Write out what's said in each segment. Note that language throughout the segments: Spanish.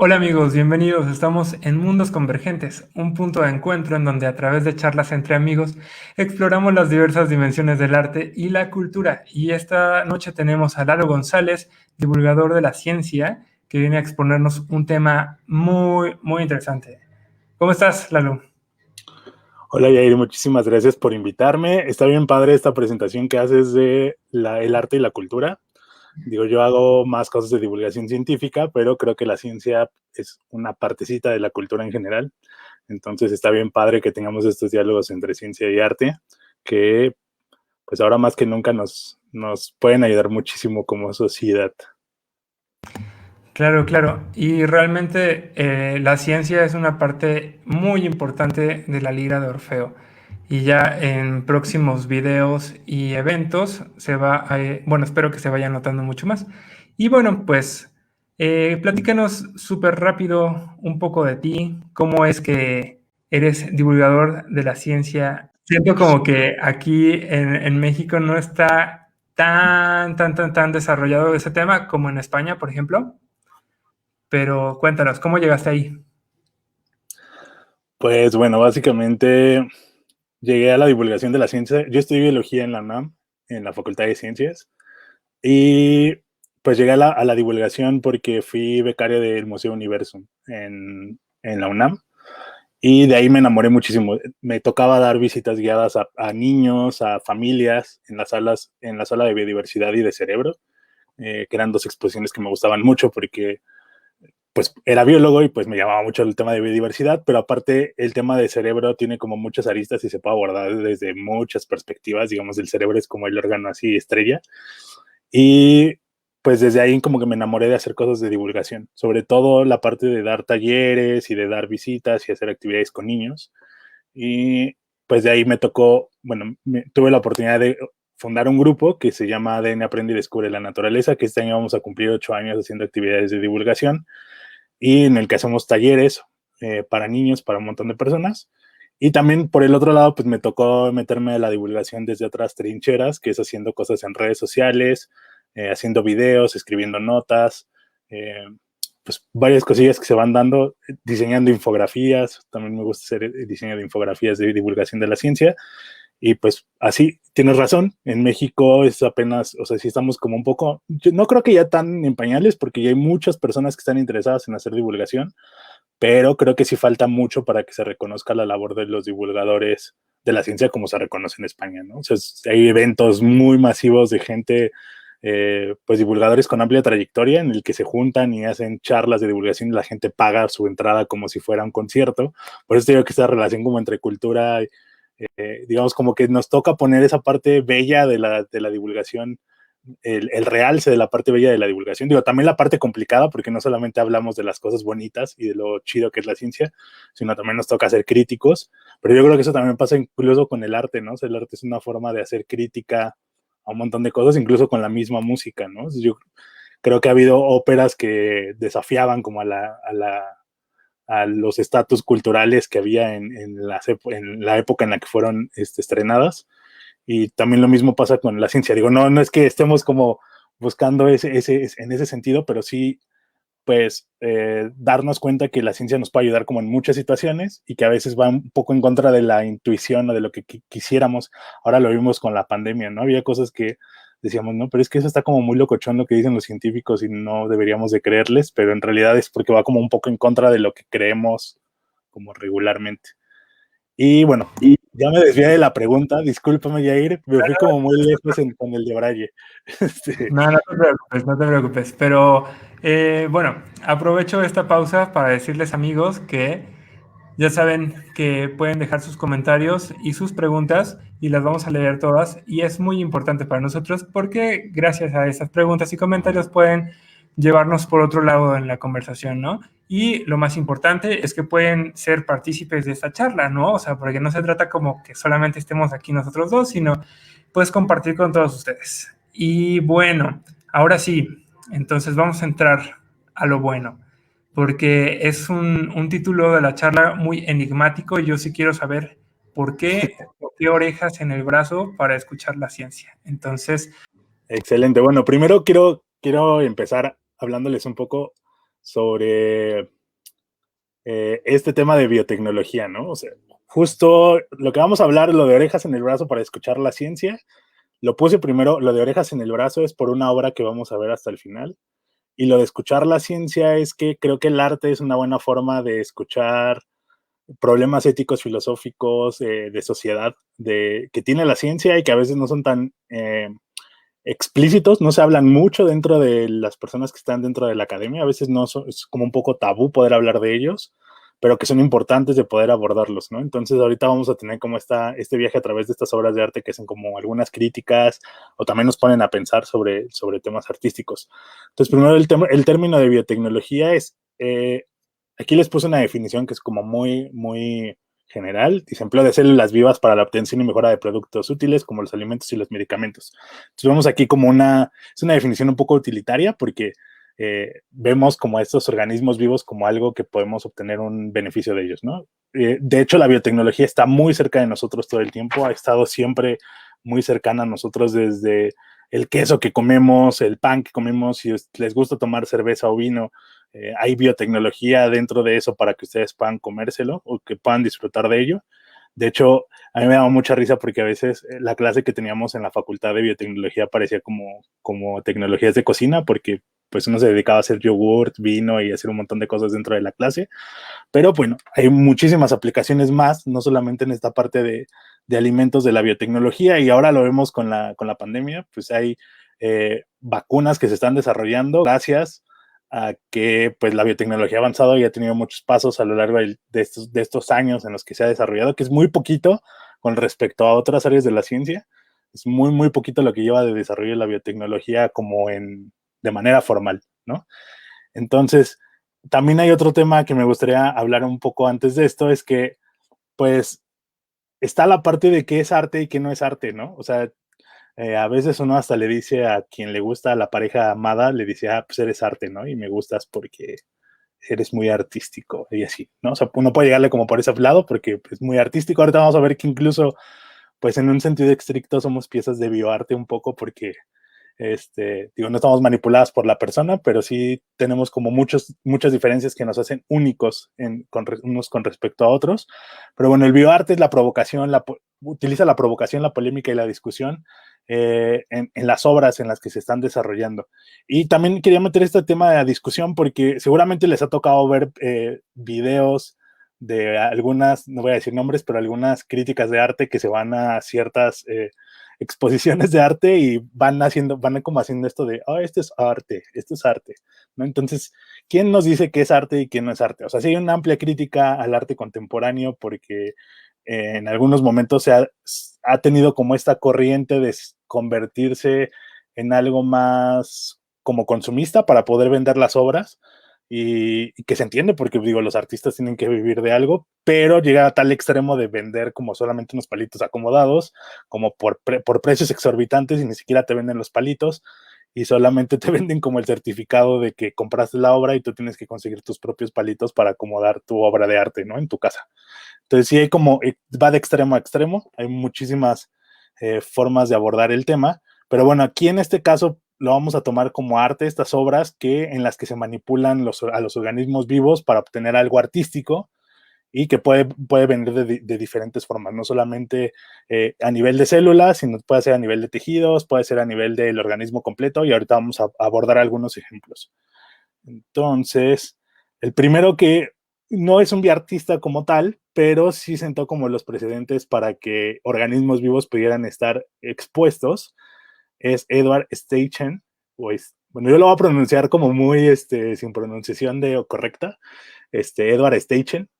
Hola amigos, bienvenidos. Estamos en Mundos Convergentes, un punto de encuentro en donde a través de charlas entre amigos exploramos las diversas dimensiones del arte y la cultura. Y esta noche tenemos a Lalo González, divulgador de la ciencia, que viene a exponernos un tema muy interesante. ¿Cómo estás, Lalo? Hola Yair, muchísimas gracias por invitarme. Está bien padre esta presentación que haces de el arte y la cultura. Digo, yo hago más cosas de divulgación científica, pero creo que la ciencia es una partecita de la cultura en general. Entonces está bien padre que tengamos estos diálogos entre ciencia y arte, que pues ahora más que nunca nos pueden ayudar muchísimo como sociedad. Claro, claro. Y realmente la ciencia es una parte muy importante de la Lira de Orfeo. Y ya en próximos videos y eventos bueno, espero que se vaya notando mucho más. Y bueno, pues platícanos súper rápido un poco de ti, cómo es que eres divulgador de la ciencia. Siento como que aquí en México no está tan desarrollado ese tema como en España, por ejemplo. Pero cuéntanos, ¿cómo llegaste ahí? Pues bueno, básicamente llegué a la divulgación de la ciencia. Yo estudié biología en la UNAM, en la Facultad de Ciencias. Y pues llegué a la divulgación porque fui becario del Museo Universo en la UNAM y de ahí me enamoré muchísimo. Me tocaba dar visitas guiadas a niños, a familias en la sala de biodiversidad y de cerebro, que eran dos exposiciones que me gustaban mucho porque pues era biólogo y pues me llamaba mucho el tema de biodiversidad, pero aparte el tema de cerebro tiene como muchas aristas y se puede abordar desde muchas perspectivas. Digamos, el cerebro es como el órgano así estrella. Y pues desde ahí como que me enamoré de hacer cosas de divulgación, sobre todo la parte de dar talleres y de dar visitas y hacer actividades con niños. Y pues de ahí me tocó, bueno, tuve la oportunidad de fundar un grupo que se llama ADN Aprende y Descubre la Naturaleza, que este año vamos a cumplir 8 años haciendo actividades de divulgación y en el que hacemos talleres para niños, para un montón de personas. Y también por el otro lado, pues me tocó meterme a la divulgación desde otras trincheras, que es haciendo cosas en redes sociales, haciendo videos, escribiendo notas, eh, pues varias cosillas que se van dando, diseñando infografías. También me gusta hacer diseño de infografías de divulgación de la ciencia. Y pues así, tienes razón, en México es apenas, o sea, sí estamos como un poco, yo no creo que ya tan en pañales, porque ya hay muchas personas que están interesadas en hacer divulgación, pero creo que sí falta mucho para que se reconozca la labor de los divulgadores de la ciencia como se reconoce en España, ¿no? O sea, hay eventos muy masivos de gente, pues divulgadores con amplia trayectoria en el que se juntan y hacen charlas de divulgación y la gente paga su entrada como si fuera un concierto. Por eso digo que esta relación como entre cultura, digamos como que nos toca poner esa parte bella de la divulgación, el realce de la parte bella de la divulgación. Digo, también la parte complicada, porque no solamente hablamos de las cosas bonitas y de lo chido que es la ciencia, sino también nos toca ser críticos. Pero yo creo que eso también pasa incluso con el arte, ¿no? O sea, el arte es una forma de hacer crítica a un montón de cosas, incluso con la misma música, ¿no? Yo creo que ha habido óperas que desafiaban como a los estatus culturales que había en la época en la que fueron estrenadas. Y también lo mismo pasa con la ciencia. Digo, no es que estemos como buscando en ese sentido, pero sí, pues, darnos cuenta que la ciencia nos puede ayudar como en muchas situaciones y que a veces va un poco en contra de la intuición o de lo que quisiéramos. Ahora lo vimos con la pandemia, ¿no? Había cosas que decíamos, no, pero es que eso está como muy locochón lo que dicen los científicos y no deberíamos de creerles, pero en realidad es porque va como un poco en contra de lo que creemos como regularmente. Y bueno, ya me desvié de la pregunta, discúlpame, Jair, me fui como muy lejos con el de Braille. Este, No, no te preocupes, no te preocupes. Pero bueno, aprovecho esta pausa para decirles amigos que ya saben que pueden dejar sus comentarios y sus preguntas y las vamos a leer todas. Y es muy importante para nosotros porque gracias a esas preguntas y comentarios pueden llevarnos por otro lado en la conversación, ¿no? Y lo más importante es que pueden ser partícipes de esta charla, ¿no? O sea, porque no se trata como que solamente estemos aquí nosotros dos, sino puedes compartir con todos ustedes. Y bueno, ahora sí, entonces vamos a entrar a lo bueno porque es un título de la charla muy enigmático y yo sí quiero saber por qué orejas en el brazo para escuchar la ciencia. Entonces, excelente. Bueno, primero quiero empezar hablándoles un poco sobre este tema de biotecnología, ¿no? O sea, justo lo que vamos a hablar, lo de orejas en el brazo para escuchar la ciencia, lo puse primero, lo de orejas en el brazo es por una obra que vamos a ver hasta el final, y lo de escuchar la ciencia es que creo que el arte es una buena forma de escuchar problemas éticos, filosóficos, de sociedad, que tiene la ciencia y que a veces no son tan explícitos, no se hablan mucho dentro de las personas que están dentro de la academia, a veces no son, es como un poco tabú poder hablar de ellos, pero que son importantes de poder abordarlos, ¿no? Entonces ahorita vamos a tener como este viaje a través de estas obras de arte que son como algunas críticas o también nos ponen a pensar sobre temas artísticos. Entonces primero el término de biotecnología es, aquí les puse una definición que es como muy general, dice empleo de células vivas para la obtención y mejora de productos útiles como los alimentos y los medicamentos. Entonces vemos aquí como es una definición un poco utilitaria porque vemos como estos organismos vivos como algo que podemos obtener un beneficio de ellos, ¿no? De hecho, la biotecnología está muy cerca de nosotros todo el tiempo, ha estado siempre muy cercana a nosotros desde el queso que comemos, el pan que comemos, si les gusta tomar cerveza o vino, hay biotecnología dentro de eso para que ustedes puedan comérselo o que puedan disfrutar de ello. De hecho, a mí me daba mucha risa porque a veces la clase que teníamos en la facultad de biotecnología parecía como tecnologías de cocina, porque pues uno se dedicaba a hacer yogurt, vino y hacer un montón de cosas dentro de la clase. Pero bueno, hay muchísimas aplicaciones más, no solamente en esta parte de alimentos de la biotecnología, y ahora lo vemos con la pandemia, pues hay vacunas que se están desarrollando gracias a que pues la biotecnología ha avanzado y ha tenido muchos pasos a lo largo de estos años en los que se ha desarrollado, que es muy poquito con respecto a otras áreas de la ciencia. Es muy poquito lo que lleva de desarrollo de la biotecnología como de manera formal, ¿no? Entonces, también hay otro tema que me gustaría hablar un poco antes de esto, es que pues está la parte de qué es arte y qué no es arte, ¿no? O sea, a veces uno hasta le dice a quien le gusta, a la pareja amada, le dice, pues eres arte, ¿no? Y me gustas porque eres muy artístico y así, ¿no? O sea, uno puede llegarle como por ese lado porque es muy artístico. Ahorita vamos a ver que incluso, pues en un sentido estricto somos piezas de bioarte un poco porque digo, no estamos manipuladas por la persona, pero sí tenemos como muchas diferencias que nos hacen únicos unos con respecto a otros. Pero bueno, el bioarte es la provocación, utiliza la provocación, la polémica y la discusión en las obras en las que se están desarrollando. Y también quería meter este tema de la discusión porque seguramente les ha tocado ver videos de algunas, no voy a decir nombres, pero algunas críticas de arte que se van a ciertas exposiciones de arte y van como haciendo esto de, esto es arte, ¿no? Entonces, ¿quién nos dice qué es arte y qué no es arte? O sea, sí hay una amplia crítica al arte contemporáneo porque en algunos momentos ha tenido como esta corriente de convertirse en algo más como consumista para poder vender las obras, y que se entiende porque digo, los artistas tienen que vivir de algo, pero llega a tal extremo de vender como solamente unos palitos acomodados, como por precios exorbitantes, y ni siquiera te venden los palitos y solamente te venden como el certificado de que compraste la obra y tú tienes que conseguir tus propios palitos para acomodar tu obra de arte, ¿no? En tu casa. Entonces sí hay como, va de extremo a extremo, hay muchísimas formas de abordar el tema, pero bueno, aquí en este caso lo vamos a tomar como arte, estas obras en las que se manipulan a los organismos vivos para obtener algo artístico y que puede venir de diferentes formas, no solamente a nivel de células, sino puede ser a nivel de tejidos, puede ser a nivel del organismo completo, y ahorita vamos a abordar algunos ejemplos. Entonces, el primero, que no es un biartista como tal, pero sí sentó como los precedentes para que organismos vivos pudieran estar expuestos, es Edward Steichen, bueno, yo lo voy a pronunciar como muy, sin pronunciación correcta, Edward Steichen,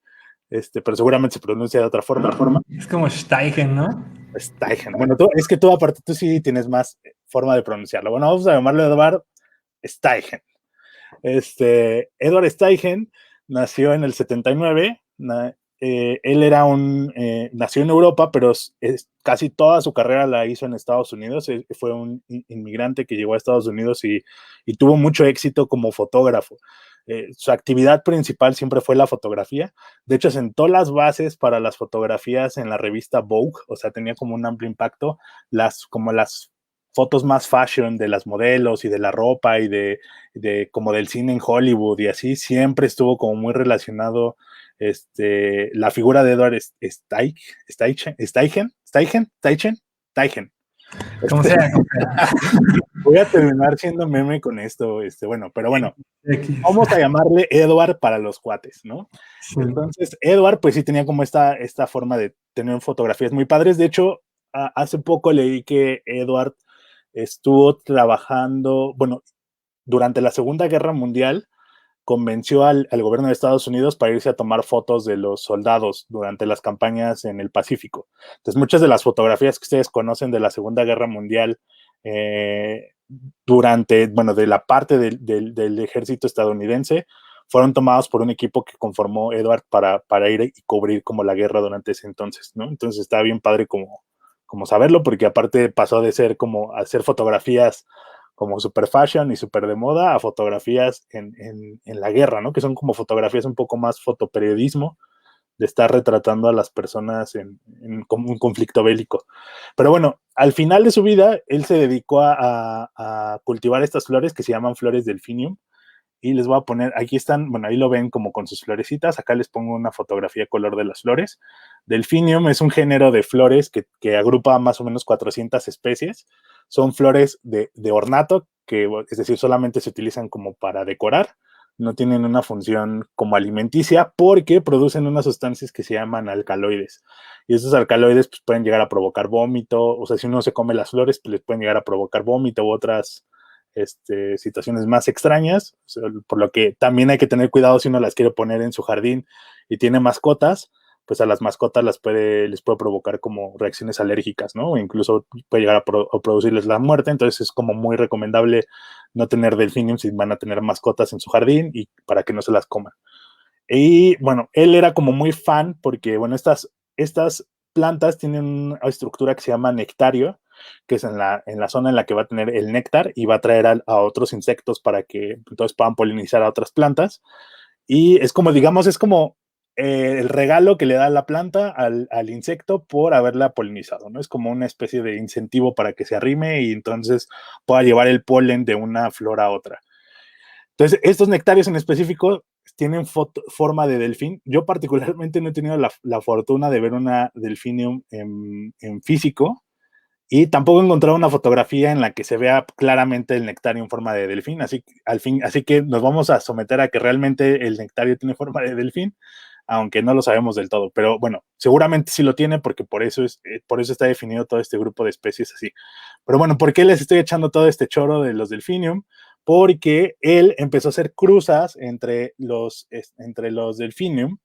pero seguramente se pronuncia de otra forma. Es como Steichen, ¿no? Steichen. Bueno, es que tú aparte, tú sí tienes más forma de pronunciarlo. Bueno, vamos a llamarlo Edward Steichen. Edward Steichen nació en el 79. Él nació en Europa, pero casi toda su carrera la hizo en Estados Unidos. Fue un inmigrante que llegó a Estados Unidos y tuvo mucho éxito como fotógrafo. Su actividad principal siempre fue la fotografía. De hecho, sentó las bases para las fotografías en la revista Vogue, o sea, tenía como un amplio impacto, como las fotos más fashion de las modelos y de la ropa y como del cine en Hollywood y así, siempre estuvo como muy relacionado la figura de Edward Steichen. Como sea, como Voy a terminar siendo meme con esto, bueno, pero bueno, sea. vamos a llamarle Edward para los cuates, ¿no? Sí. Entonces, Edward, pues sí tenía como esta forma de tener fotografías muy padres. De hecho, hace poco leí que Edward estuvo trabajando, bueno, durante la Segunda Guerra Mundial, convenció al gobierno de Estados Unidos para irse a tomar fotos de los soldados durante las campañas en el Pacífico. Entonces, muchas de las fotografías que ustedes conocen de la Segunda Guerra Mundial, de la parte del ejército estadounidense, fueron tomados por un equipo que conformó Edward para ir y cubrir como la guerra durante ese entonces, ¿no? Entonces está bien padre como saberlo, porque aparte pasó de ser como hacer fotografías como super fashion y super de moda a fotografías en la guerra, ¿no? Que son como fotografías un poco más fotoperiodismo, de estar retratando a las personas como un conflicto bélico. Pero bueno, al final de su vida, él se dedicó a cultivar estas flores que se llaman flores delfinium, y les voy a poner, aquí están, bueno, ahí lo ven como con sus florecitas, acá les pongo una fotografía color de las flores. Delphinium es un género de flores que agrupa más o menos 400 especies. Son flores de ornato, es decir, solamente se utilizan como para decorar, no tienen una función como alimenticia porque producen unas sustancias que se llaman alcaloides. Y esos alcaloides pues, pueden llegar a provocar vómito, o sea, si uno se come las flores, pues les pueden llegar a provocar vómito u otras situaciones más extrañas, o sea, por lo que también hay que tener cuidado si uno las quiere poner en su jardín y tiene mascotas, pues a las mascotas les puede provocar como reacciones alérgicas, ¿no? O incluso puede llegar a producirles la muerte, entonces es como muy recomendable no tener delfinium si van a tener mascotas en su jardín y para que no se las coman. Y bueno, él era como muy fan porque, bueno, estas plantas tienen una estructura que se llama nectario, que es en la zona en la que va a tener el néctar y va a atraer a otros insectos para que entonces puedan polinizar a otras plantas. Y es como, digamos, es como el regalo que le da la planta al insecto por haberla polinizado, ¿no? Es como una especie de incentivo para que se arrime y entonces pueda llevar el polen de una flor a otra. Entonces, estos nectarios en específico tienen forma de delfín. Yo particularmente no he tenido la fortuna de ver una delfinium en físico, y tampoco he encontrado una fotografía en la que se vea claramente el nectario en forma de delfín, así que nos vamos a someter a que realmente el nectario tiene forma de delfín, aunque no lo sabemos del todo, pero bueno, seguramente sí lo tiene porque por eso está definido todo este grupo de especies así. Pero bueno, ¿por qué les estoy echando todo este choro de los delfinium? Porque él empezó a hacer cruzas entre los delfinium,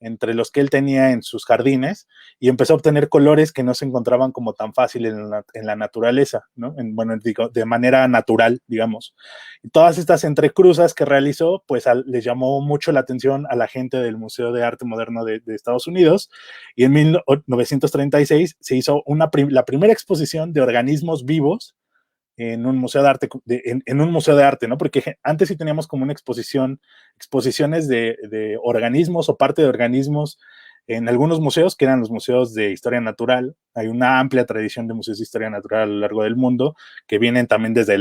entre los que él tenía en sus jardines, y empezó a obtener colores que no se encontraban como tan fácil en la naturaleza, ¿no? Bueno, digo, de manera natural, digamos. Y todas estas entrecruzas que realizó, pues les llamó mucho la atención a la gente del Museo de Arte Moderno de Estados Unidos, y en 1936 se hizo la primera exposición de organismos vivos en un museo de arte, en un museo de arte, ¿no? Porque antes sí teníamos como una exposiciones de organismos o parte de organismos en algunos museos, que eran los museos de historia natural. Hay una amplia tradición de museos de historia natural a lo largo del mundo, que vienen también desde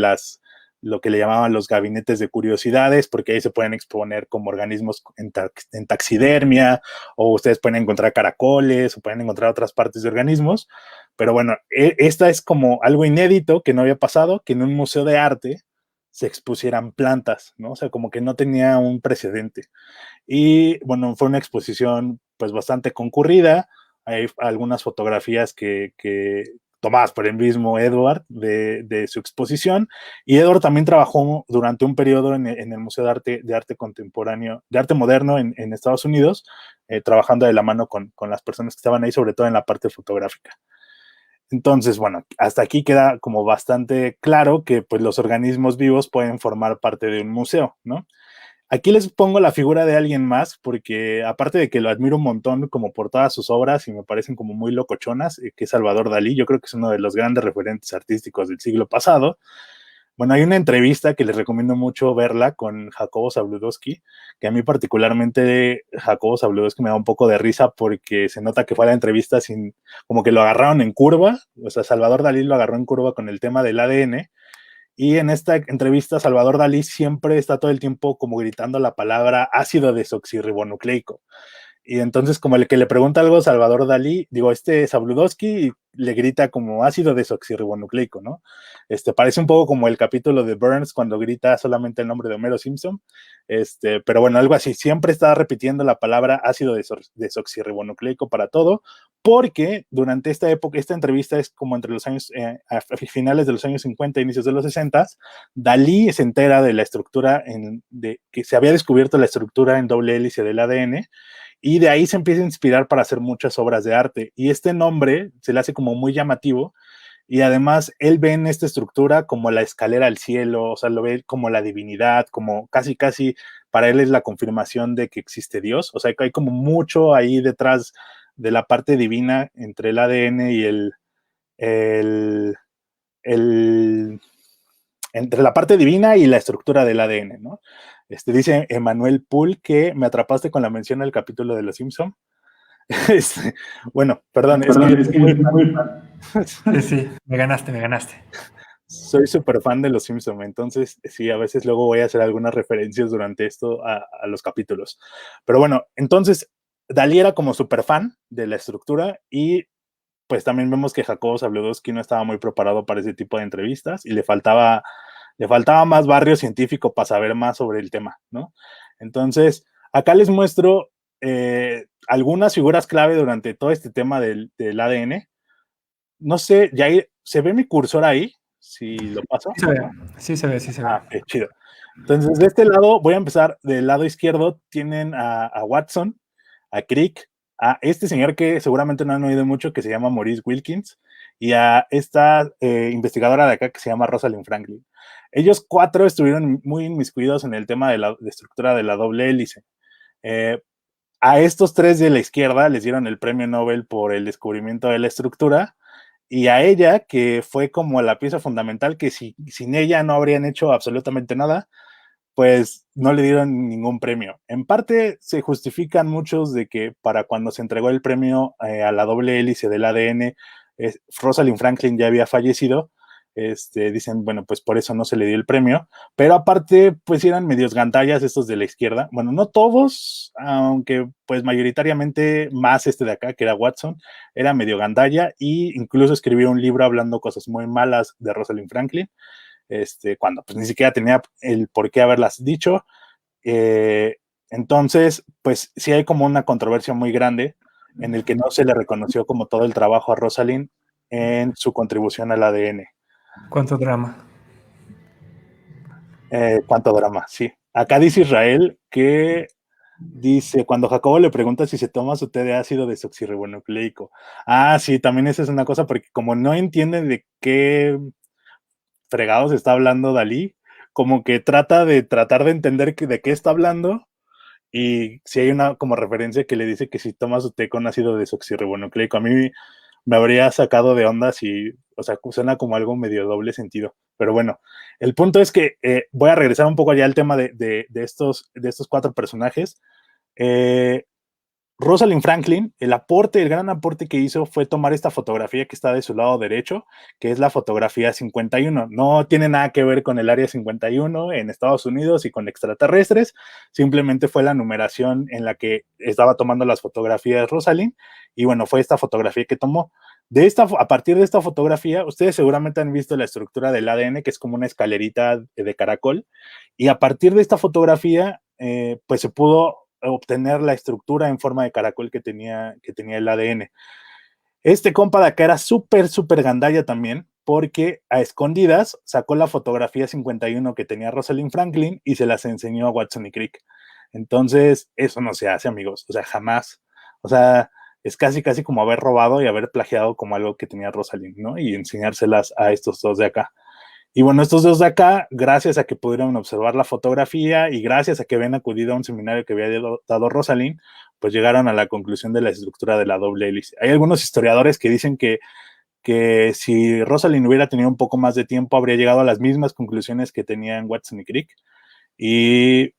lo que le llamaban los gabinetes de curiosidades, porque ahí se pueden exponer como organismos en taxidermia, o ustedes pueden encontrar caracoles, o pueden encontrar otras partes de organismos. Pero bueno, esta es como algo inédito que no había pasado, que en un museo de arte se expusieran plantas, ¿no? O sea, como que no tenía un precedente. Y bueno, fue una exposición pues bastante concurrida. Hay algunas fotografías que tomadas por el mismo Edward de su exposición. Y Edward también trabajó durante un periodo en el Museo de Arte Contemporáneo, de Arte Moderno en Estados Unidos, trabajando de la mano con las personas que estaban ahí, sobre todo en la parte fotográfica. Entonces, bueno, hasta aquí queda como bastante claro que pues los organismos vivos pueden formar parte de un museo, ¿no? Aquí les pongo la figura de alguien más porque aparte de que lo admiro un montón como por todas sus obras y me parecen como muy locochonas, que es Salvador Dalí. Yo creo que es uno de los grandes referentes artísticos del siglo pasado. Bueno, hay una entrevista que les recomiendo mucho verla con Jacobo Zabludowski, que a mí particularmente Jacobo Zabludowski me da un poco de risa porque se nota que fue la entrevista como que lo agarraron en curva, o sea, Salvador Dalí lo agarró en curva con el tema del ADN, y en esta entrevista Salvador Dalí siempre está todo el tiempo como gritando la palabra ácido desoxirribonucleico. Y entonces como el que le pregunta algo a Salvador Dalí, digo, Zabludowski, y le grita como ácido desoxirribonucleico, ¿no? Parece un poco como el capítulo de Burns cuando grita solamente el nombre de Homero Simpson, pero bueno, algo así, siempre está repitiendo la palabra ácido desoxirribonucleico para todo, porque durante esta época, esta entrevista es como entre los años, a finales de los años 50, inicios de los 60, Dalí se entera de la estructura, de que se había descubierto la estructura en doble hélice del ADN, y de ahí se empieza a inspirar para hacer muchas obras de arte. Y este nombre se le hace como muy llamativo, y además él ve en esta estructura como la escalera al cielo, o sea, lo ve como la divinidad, como casi para él es la confirmación de que existe Dios, o sea, que hay como mucho ahí detrás de la parte divina entre el ADN y el entre la parte divina y la estructura del ADN, ¿no? Dice Emanuel Pool que me atrapaste con la mención del capítulo de Los Simpson. Bueno, perdón, es que es que yo soy muy fan. Sí, me ganaste, me ganaste. Soy súper fan de Los Simpson, entonces sí, a veces luego voy a hacer algunas referencias durante esto a los capítulos. Pero bueno, entonces Dalí era como súper fan de la estructura, y pues también vemos que Jacobo Zabludowski no estaba muy preparado para ese tipo de entrevistas y le faltaba más barrio científico para saber más sobre el tema, ¿no? Entonces, acá les muestro algunas figuras clave durante todo este tema del ADN. No sé, ya ¿se ve mi cursor ahí? Si lo paso. Sí se ve, sí se ve, sí se ve. Qué chido. Entonces, de este lado, voy a empezar del lado izquierdo. Tienen a Watson, a Crick, a este señor que seguramente no han oído mucho, que se llama Maurice Wilkins, y a esta investigadora de acá que se llama Rosalind Franklin. Ellos 4 estuvieron muy inmiscuidos en el tema de la estructura de la doble hélice. A estos 3 de la izquierda les dieron el premio Nobel por el descubrimiento de la estructura, y a ella, que fue como la pieza fundamental, que sin ella no habrían hecho absolutamente nada, pues no le dieron ningún premio. En parte se justifican muchos de que para cuando se entregó el premio a la doble hélice del ADN, Rosalind Franklin ya había fallecido. Dicen, bueno, pues por eso no se le dio el premio, pero aparte, pues eran medios gandallas estos de la izquierda. Bueno, no todos, aunque pues mayoritariamente más de acá, que era Watson, era medio gandalla, e incluso escribió un libro hablando cosas muy malas de Rosalind Franklin, cuando pues ni siquiera tenía el por qué haberlas dicho. Entonces, pues sí hay como una controversia muy grande en el que no se le reconoció como todo el trabajo a Rosalind en su contribución al ADN. ¿Cuánto drama? ¿Cuánto drama? Sí. Acá dice Israel que dice, cuando Jacobo le pregunta si se toma su té de ácido desoxirribonucleico. Ah, sí, también esa es una cosa, porque como no entienden de qué fregados está hablando Dalí, como que tratar de entender de qué está hablando, y si hay una como referencia que le dice que si toma su té con ácido desoxirribonucleico, a mí me habría sacado de onda, si, o sea, suena como algo medio doble sentido. Pero bueno, el punto es que voy a regresar un poco ya al tema de estos 4 personajes. Rosalind Franklin, el gran aporte que hizo fue tomar esta fotografía que está de su lado derecho, que es la fotografía 51. No tiene nada que ver con el área 51 en Estados Unidos y con extraterrestres, simplemente fue la numeración en la que estaba tomando las fotografías Rosalind, y bueno, fue esta fotografía que tomó. A partir de esta fotografía, ustedes seguramente han visto la estructura del ADN, que es como una escalerita de caracol, y a partir de esta fotografía, pues se pudo obtener la estructura en forma de caracol que tenía el ADN. Este compa de acá era súper gandalla también, porque a escondidas sacó la fotografía 51 que tenía Rosalind Franklin y se las enseñó a Watson y Crick. Entonces, eso no se hace, amigos, o sea, jamás. O sea, es casi como haber robado y haber plagiado como algo que tenía Rosalind, ¿no? Y enseñárselas a estos 2 de acá. Y bueno, estos 2 de acá, gracias a que pudieron observar la fotografía y gracias a que habían acudido a un seminario que había dado Rosalind, pues llegaron a la conclusión de la estructura de la doble hélice. Hay algunos historiadores que dicen que si Rosalind hubiera tenido un poco más de tiempo, habría llegado a las mismas conclusiones que tenían Watson y Crick, y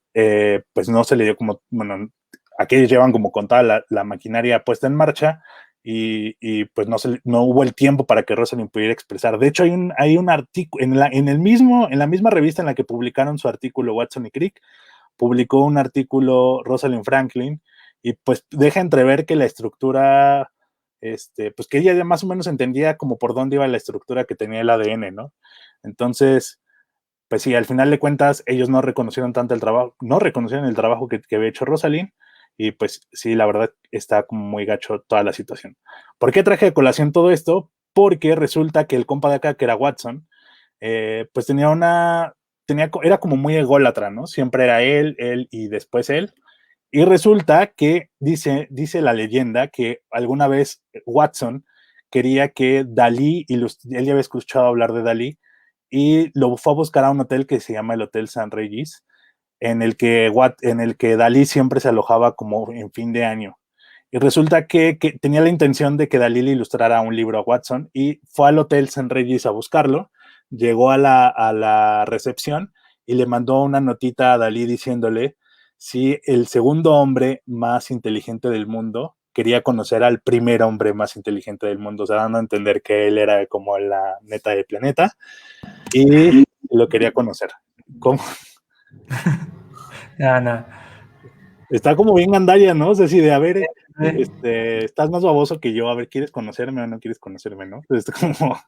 pues no se le dio como, bueno, aquellos llevan como con toda la maquinaria puesta en marcha, y pues no hubo el tiempo para que Rosalind pudiera expresar. De hecho, hay un artículo, en la misma revista en la que publicaron su artículo Watson y Crick, publicó un artículo Rosalind Franklin, y pues deja entrever que la estructura, pues que ella ya más o menos entendía como por dónde iba la estructura que tenía el ADN, ¿no? Entonces, pues sí, al final de cuentas, ellos no reconocieron tanto el trabajo, no reconocieron el trabajo que había hecho Rosalind, y pues sí, la verdad está como muy gacho toda la situación. ¿Por qué traje de colación todo esto? Porque resulta que el compa de acá, que era Watson, pues era como muy ególatra, ¿no? Siempre era él y después él. Y resulta que dice la leyenda que alguna vez Watson quería que Dalí, él ya había escuchado hablar de Dalí, y lo fue a buscar a un hotel que se llama el Hotel San Regis, en el que Dalí siempre se alojaba como en fin de año. Y resulta que tenía la intención de que Dalí le ilustrara un libro a Watson y fue al Hotel San Regis a buscarlo, llegó a la recepción y le mandó una notita a Dalí diciéndole si el segundo hombre más inteligente del mundo quería conocer al primer hombre más inteligente del mundo, o sea, dando a entender que él era como la neta del planeta y lo quería conocer. ¿Cómo? Ya, no. Está como bien gandalla, ¿no? O sea, así de, a ver, Eh, estás más baboso que yo, a ver, ¿quieres conocerme o no quieres conocerme, no? Es como,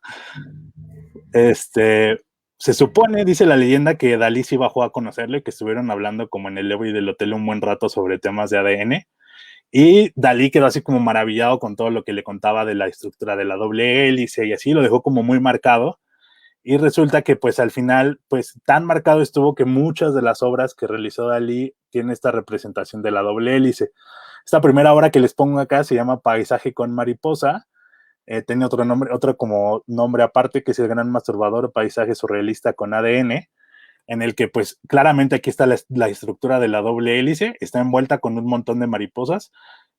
este, se supone, dice la leyenda, que Dalí sí bajó a conocerle, que estuvieron hablando como en el lobby del hotel un buen rato sobre temas de ADN, y Dalí quedó así como maravillado con todo lo que le contaba de la estructura de la doble hélice y así, lo dejó como muy marcado. Y resulta que pues al final, pues tan marcado estuvo que muchas de las obras que realizó Dalí tienen esta representación de la doble hélice. Esta primera obra que les pongo acá se llama Paisaje con mariposa. Tiene otro nombre, otro como nombre aparte, que es El gran masturbador, paisaje surrealista con ADN, en el que pues claramente aquí está la estructura de la doble hélice, está envuelta con un montón de mariposas.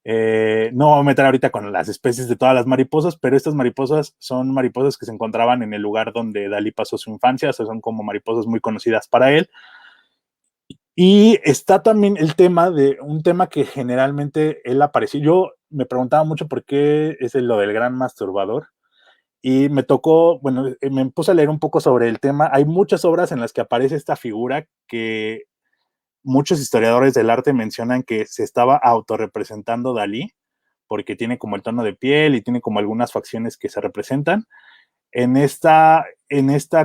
No voy a meter ahorita con las especies de todas las mariposas, pero estas mariposas son mariposas que se encontraban en el lugar donde Dalí pasó su infancia, o sea, son como mariposas muy conocidas para él. Y está también el tema de un tema que generalmente él apareció. Yo me preguntaba mucho por qué es lo del gran masturbador. Y me tocó, bueno, me puse a leer un poco sobre el tema. Hay muchas obras en las que aparece esta figura que muchos historiadores del arte mencionan que se estaba autorrepresentando Dalí, porque tiene como el tono de piel y tiene como algunas facciones que se representan en esta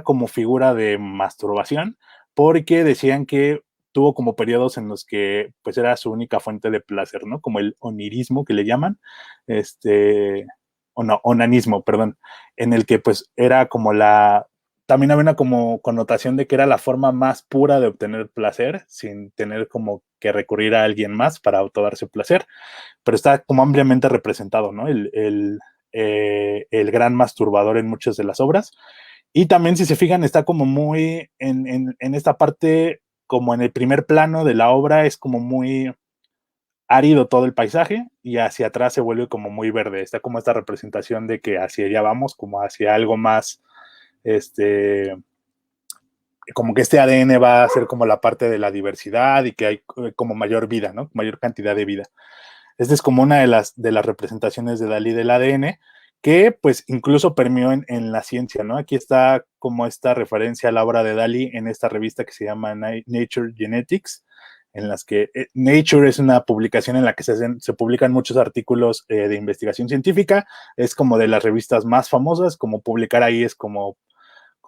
como figura de masturbación, porque decían que tuvo como periodos en los que pues era su única fuente de placer, ¿no? Como el onirismo que le llaman, o no, onanismo, perdón, en el que pues era como también había una como connotación de que era la forma más pura de obtener placer, sin tener como que recurrir a alguien más para autodarse placer, pero está como ampliamente representado, ¿no? El gran masturbador en muchas de las obras. Y también, si se fijan, está como muy en esta parte, como en el primer plano de la obra, es como muy árido todo el paisaje y hacia atrás se vuelve como muy verde. Está como esta representación de que hacia allá vamos, como hacia algo más, como que este ADN va a ser como la parte de la diversidad y que hay como mayor vida, ¿no? Mayor cantidad de vida. Esta es como una de las representaciones de Dalí del ADN que pues incluso permeó en la ciencia, ¿no? Aquí está como esta referencia a la obra de Dalí en esta revista que se llama Nature Genetics, en las que Nature es una publicación en la que se publican muchos artículos de investigación científica, es como de las revistas más famosas, como publicar ahí es como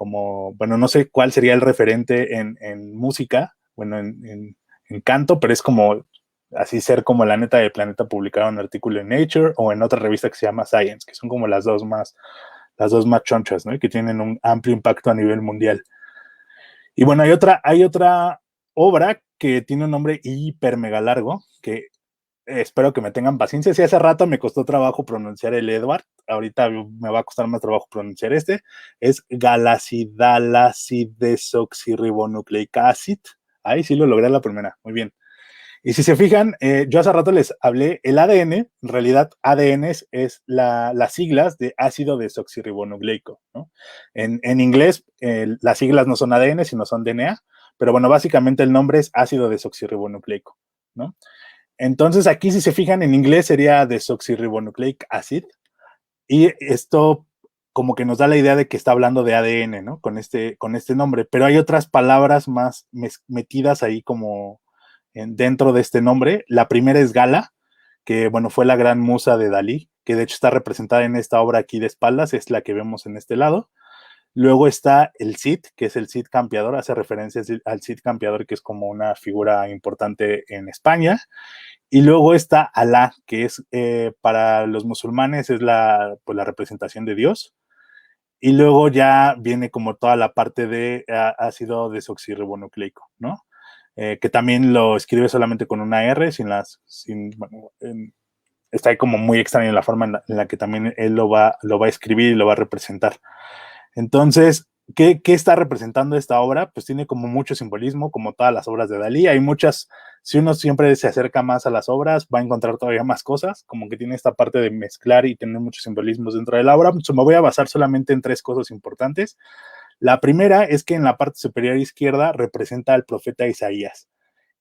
bueno, no sé cuál sería el referente en música, bueno, en canto, pero es como así ser como la neta del planeta publicar un artículo en Nature o en otra revista que se llama Science, que son como las dos más chonchas, ¿no? Y que tienen un amplio impacto a nivel mundial. Y bueno, hay otra obra que tiene un nombre hiper mega largo, que espero que me tengan paciencia. Si hace rato me costó trabajo pronunciar el Edward, ahorita me va a costar más trabajo pronunciar este. Es galacidalacidesoxirribonucleic acid. Ahí sí lo logré la primera, muy bien. Y si se fijan, yo hace rato les hablé, el ADN, en realidad ADN es las siglas de ácido desoxirribonucleico, ¿no? En inglés, las siglas no son ADN, sino son DNA, pero bueno, básicamente el nombre es ácido desoxirribonucleico, ¿no? Entonces aquí, si se fijan, en inglés sería desoxirribonucleic acid, y esto como que nos da la idea de que está hablando de ADN, ¿no? Con este nombre, pero hay otras palabras más metidas ahí como dentro de este nombre. La primera es gala, que bueno, fue la gran musa de Dalí, que de hecho está representada en esta obra aquí de espaldas, es la que vemos en este lado. Luego está el Cid, que es el Cid campeador, hace referencia al Cid campeador, que es como una figura importante en España. Y luego está Alá, que es para los musulmanes es pues, la representación de Dios. Y luego ya viene como toda la parte de ácido desoxirribonucleico, ¿no? Que también lo escribe solamente con una R, bueno, está ahí como muy extraña la forma en la que también él lo va a escribir y lo va a representar. Entonces, ¿qué está representando esta obra? Pues tiene como mucho simbolismo, como todas las obras de Dalí. Hay muchas, si uno siempre se acerca más a las obras, va a encontrar todavía más cosas, como que tiene esta parte de mezclar y tener muchos simbolismos dentro de la obra. Entonces, me voy a basar solamente en 3 cosas importantes. La primera es que en la parte superior izquierda representa al profeta Isaías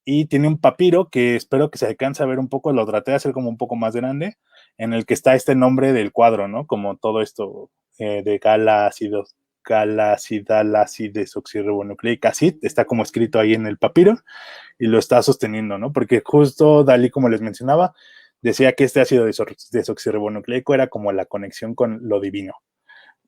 y tiene un papiro que espero que se alcance a ver un poco, lo traté de hacer como un poco más grande, en el que está este nombre del cuadro, ¿no? Como todo esto de galacidalacidesoxirribonucleica acid, está como escrito ahí en el papiro y lo está sosteniendo, ¿no? Porque justo Dalí, como les mencionaba, decía que este ácido desoxirribonucleico era como la conexión con lo divino.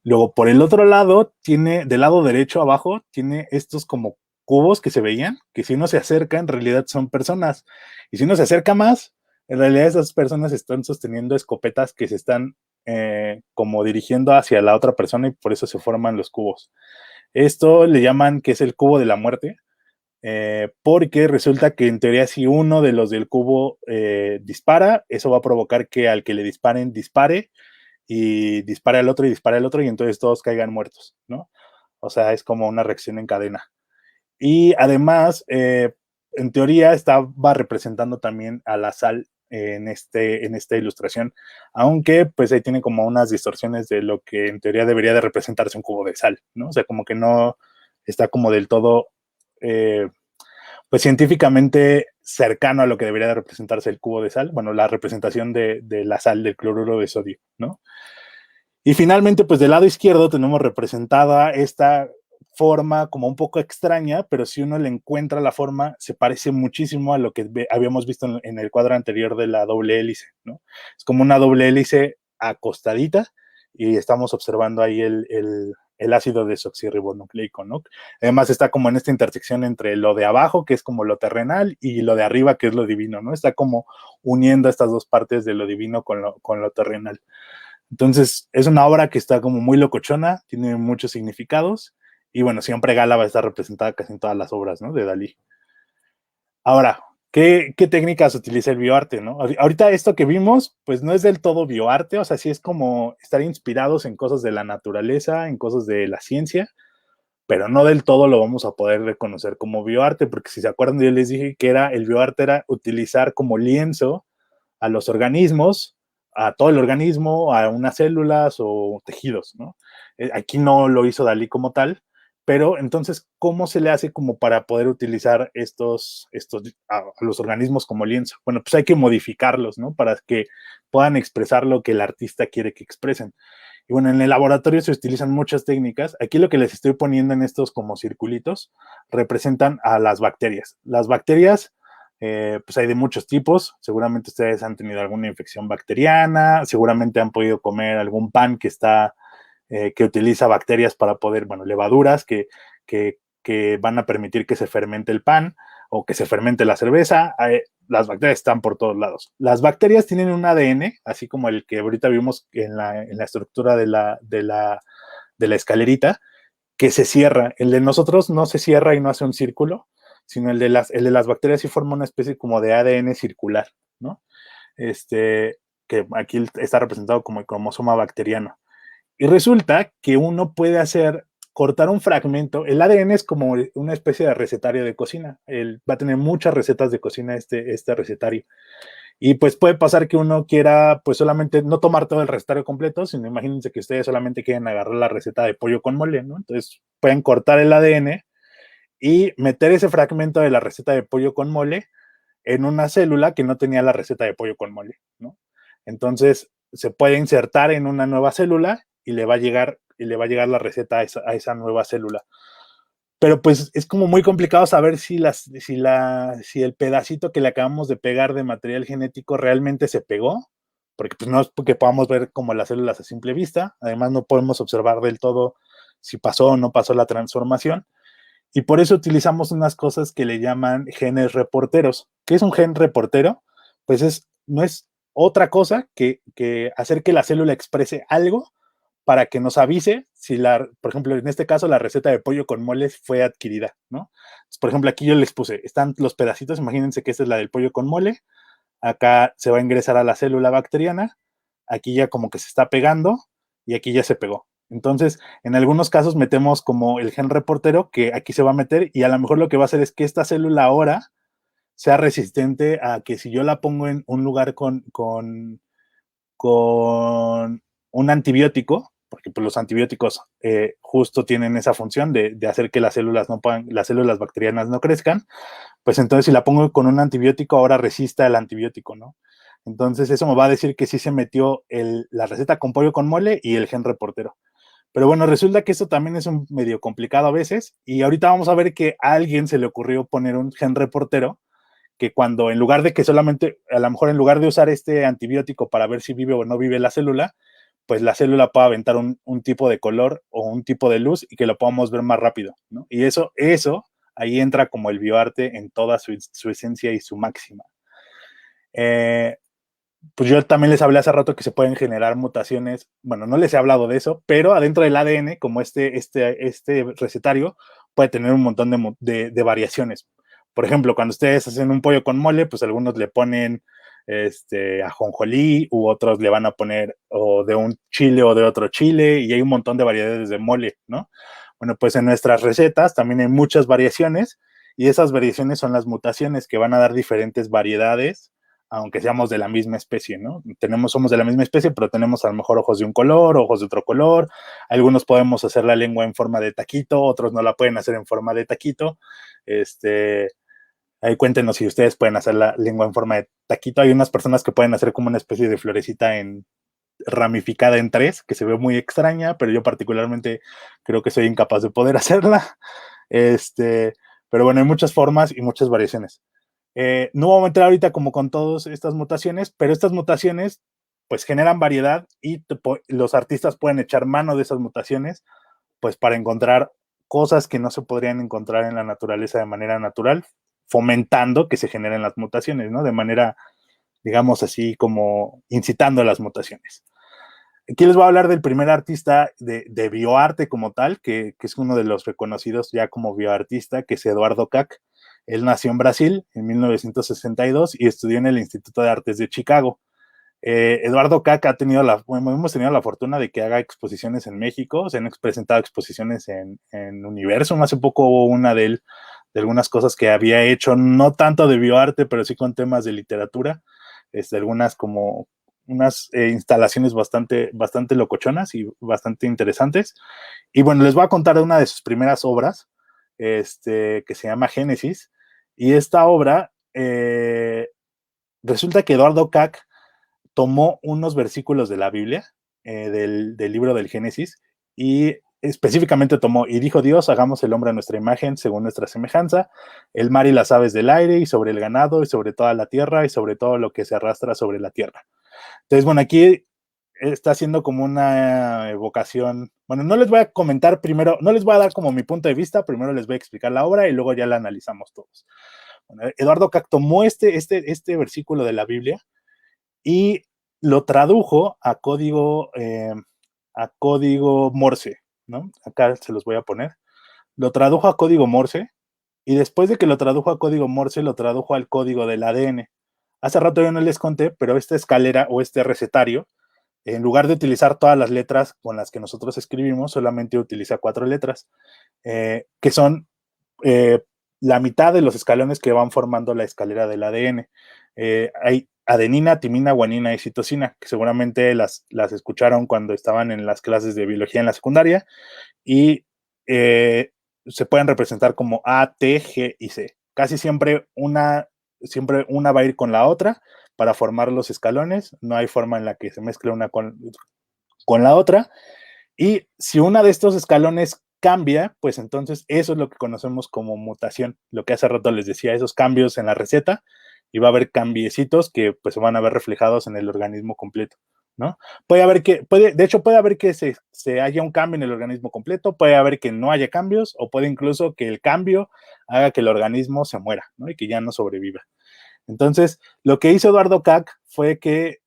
Luego, por el otro lado, del lado derecho abajo, tiene estos como cubos que se veían, que si uno se acerca, en realidad son personas. Y si uno se acerca más, en realidad esas personas están sosteniendo escopetas que se están como dirigiendo hacia la otra persona y por eso se forman los cubos. Esto le llaman que es el cubo de la muerte, porque resulta que en teoría si uno de los del cubo dispara, eso va a provocar que al que le disparen dispare y dispara el otro y dispara el otro y entonces todos caigan muertos, ¿no? O sea, es como una reacción en cadena. Y además, en teoría, va representando también a la sal en esta ilustración, aunque pues ahí tiene como unas distorsiones de lo que en teoría debería de representarse un cubo de sal, ¿no? O sea, como que no está como del todo, pues científicamente cercano a lo que debería de representarse el cubo de sal, bueno, la representación de la sal del cloruro de sodio, ¿no? Y finalmente, pues del lado izquierdo tenemos representada esta forma como un poco extraña, pero si uno le encuentra la forma, se parece muchísimo a lo que habíamos visto en el cuadro anterior de la doble hélice, ¿no? Es como una doble hélice acostadita y estamos observando ahí el ácido desoxirribonucleico, ¿no? Además está como en esta intersección entre lo de abajo, que es como lo terrenal, y lo de arriba, que es lo divino, ¿no? Está como uniendo estas dos partes de lo divino con lo terrenal. Entonces, es una obra que está como muy locochona, tiene muchos significados, y bueno, siempre Gala va a estar representada casi en todas las obras, ¿no? De Dalí. Ahora, ¿qué técnicas utiliza el bioarte, no? Ahorita esto que vimos, pues no es del todo bioarte, o sea, sí es como estar inspirados en cosas de la naturaleza, en cosas de la ciencia, pero no del todo lo vamos a poder reconocer como bioarte, porque si se acuerdan, yo les dije que el bioarte era utilizar como lienzo a los organismos, a todo el organismo, a unas células o tejidos, ¿no? Aquí no lo hizo Dalí como tal, pero entonces, ¿cómo se le hace como para poder utilizar a los organismos como lienzo? Bueno, pues hay que modificarlos, ¿no? Para que puedan expresar lo que el artista quiere que expresen. Y bueno, en el laboratorio se utilizan muchas técnicas. Aquí lo que les estoy poniendo en estos como circulitos representan a las bacterias. Las bacterias, pues hay de muchos tipos. Seguramente ustedes han tenido alguna infección bacteriana, seguramente han podido comer algún pan que utiliza bacterias para poder, bueno, levaduras que van a permitir que se fermente el pan o que se fermente la cerveza. Las bacterias están por todos lados. Las bacterias tienen un ADN, así como el que ahorita vimos en la estructura de la escalerita, que se cierra. El de nosotros no se cierra y no hace un círculo, sino el de las bacterias sí forma una especie como de ADN circular, ¿no? Que aquí está representado como el cromosoma bacteriano. Y resulta que uno puede cortar un fragmento. El ADN es como una especie de recetario de cocina. Va a tener muchas recetas de cocina este recetario. Y pues puede pasar que uno quiera pues solamente no tomar todo el recetario completo, sino imagínense que ustedes solamente quieren agarrar la receta de pollo con mole, ¿no? Entonces pueden cortar el ADN y meter ese fragmento de la receta de pollo con mole en una célula que no tenía la receta de pollo con mole, ¿no? Entonces se puede insertar en una nueva célula y le va a llegar la receta a esa nueva célula. pero pues es como muy complicado saber si el pedacito que le acabamos de pegar de material genético realmente se pegó, porque pues no es porque podamos ver como las células a simple vista, además no podemos observar del todo si pasó o no pasó la transformación, y por eso utilizamos unas cosas que le llaman genes reporteros. ¿Qué es un gen reportero? Pues no es otra cosa que hacer que la célula exprese algo para que nos avise si por ejemplo, en este caso, la receta de pollo con moles fue adquirida, ¿no? Entonces, por ejemplo, aquí yo les puse, están los pedacitos, imagínense que esta es la del pollo con mole, acá se va a ingresar a la célula bacteriana, aquí ya como que se está pegando y aquí ya se pegó. Entonces, en algunos casos metemos como el gen reportero que aquí se va a meter y a lo mejor lo que va a hacer es que esta célula ahora sea resistente a que si yo la pongo en un lugar con un antibiótico, porque pues, los antibióticos justo tienen esa función de hacer que las células no puedan, las células bacterianas no crezcan, pues entonces si la pongo con un antibiótico, ahora resista el antibiótico, ¿no? Entonces eso me va a decir que sí se metió la receta con pollo con mole y el gen reportero. Pero bueno, resulta que esto también es un medio complicado a veces y ahorita vamos a ver que a alguien se le ocurrió poner un gen reportero que cuando en lugar de que solamente, a lo mejor en lugar de usar este antibiótico para ver si vive o no vive la célula, pues la célula puede aventar un tipo de color o un tipo de luz y que lo podamos ver más rápido, ¿no? Y ahí entra como el bioarte en toda su esencia y su máxima. Pues yo también les hablé hace rato que se pueden generar mutaciones, bueno, no les he hablado de eso, pero adentro del ADN, como este recetario, puede tener un montón de variaciones. Por ejemplo, cuando ustedes hacen un pollo con mole, pues algunos le ponen ajonjolí, u otros le van a poner o de un chile o de otro chile, y hay un montón de variedades de mole, ¿no? Bueno, pues en nuestras recetas también hay muchas variaciones, y esas variaciones son las mutaciones que van a dar diferentes variedades aunque seamos de la misma especie, ¿no? Somos de la misma especie, pero tenemos a lo mejor ojos de un color, ojos de otro color. Algunos podemos hacer la lengua en forma de taquito, otros no la pueden hacer en forma de taquito. Ahí cuéntenos si ustedes pueden hacer la lengua en forma de taquito. Hay unas personas que pueden hacer como una especie de florecita ramificada en tres, que se ve muy extraña, pero yo particularmente creo que soy incapaz de poder hacerla. Pero bueno, hay muchas formas y muchas variaciones. No voy a meter ahorita como con todas estas mutaciones, pero estas mutaciones pues generan variedad y los artistas pueden echar mano de esas mutaciones pues para encontrar cosas que no se podrían encontrar en la naturaleza de manera natural, fomentando que se generen las mutaciones, ¿no? De manera, digamos así, como incitando a las mutaciones. Aquí les voy a hablar del primer artista de bioarte como tal, que es uno de los reconocidos ya como bioartista, que es Eduardo Kac. Él nació en Brasil en 1962 y estudió en el Instituto de Artes de Chicago. Eduardo Kac hemos tenido la fortuna de que haga exposiciones en México, se han presentado exposiciones en Universum, hace poco hubo una de él, de algunas cosas que había hecho, no tanto de bioarte, pero sí con temas de literatura, algunas como unas instalaciones bastante locochonas y bastante interesantes. Y bueno, les voy a contar de una de sus primeras obras, que se llama Génesis, y esta obra, resulta que Eduardo Kac tomó unos versículos de la Biblia, del libro del Génesis, y específicamente tomó, y dijo Dios, hagamos el hombre a nuestra imagen, según nuestra semejanza, el mar y las aves del aire, y sobre el ganado, y sobre toda la tierra, y sobre todo lo que se arrastra sobre la tierra. Entonces, bueno, aquí está haciendo como una evocación, bueno, no les voy a comentar primero, no les voy a dar como mi punto de vista, primero les voy a explicar la obra y luego ya la analizamos todos. Bueno, Eduardo Kac tomó este versículo de la Biblia y lo tradujo a código Morse, ¿no? Acá se los voy a poner. Lo tradujo a código Morse y después de que lo tradujo a código Morse, lo tradujo al código del ADN. Hace rato yo no les conté, pero esta escalera o este recetario, en lugar de utilizar todas las letras con las que nosotros escribimos, solamente utiliza 4 letras, que son la mitad de los escalones que van formando la escalera del ADN. Hay adenina, timina, guanina y citosina, que seguramente las escucharon cuando estaban en las clases de biología en la secundaria, y se pueden representar como A, T, G y C. Casi siempre una va a ir con la otra para formar los escalones, no hay forma en la que se mezcle una con la otra, y si una de estos escalones cambia, pues entonces eso es lo que conocemos como mutación, lo que hace rato les decía, esos cambios en la receta, y va a haber cambiecitos que pues se van a ver reflejados en el organismo completo, ¿no? De hecho puede haber que se haya un cambio en el organismo completo, puede haber que no haya cambios, o puede incluso que el cambio haga que el organismo se muera, ¿no? Y que ya no sobreviva. Entonces, lo que hizo Eduardo Kac fue que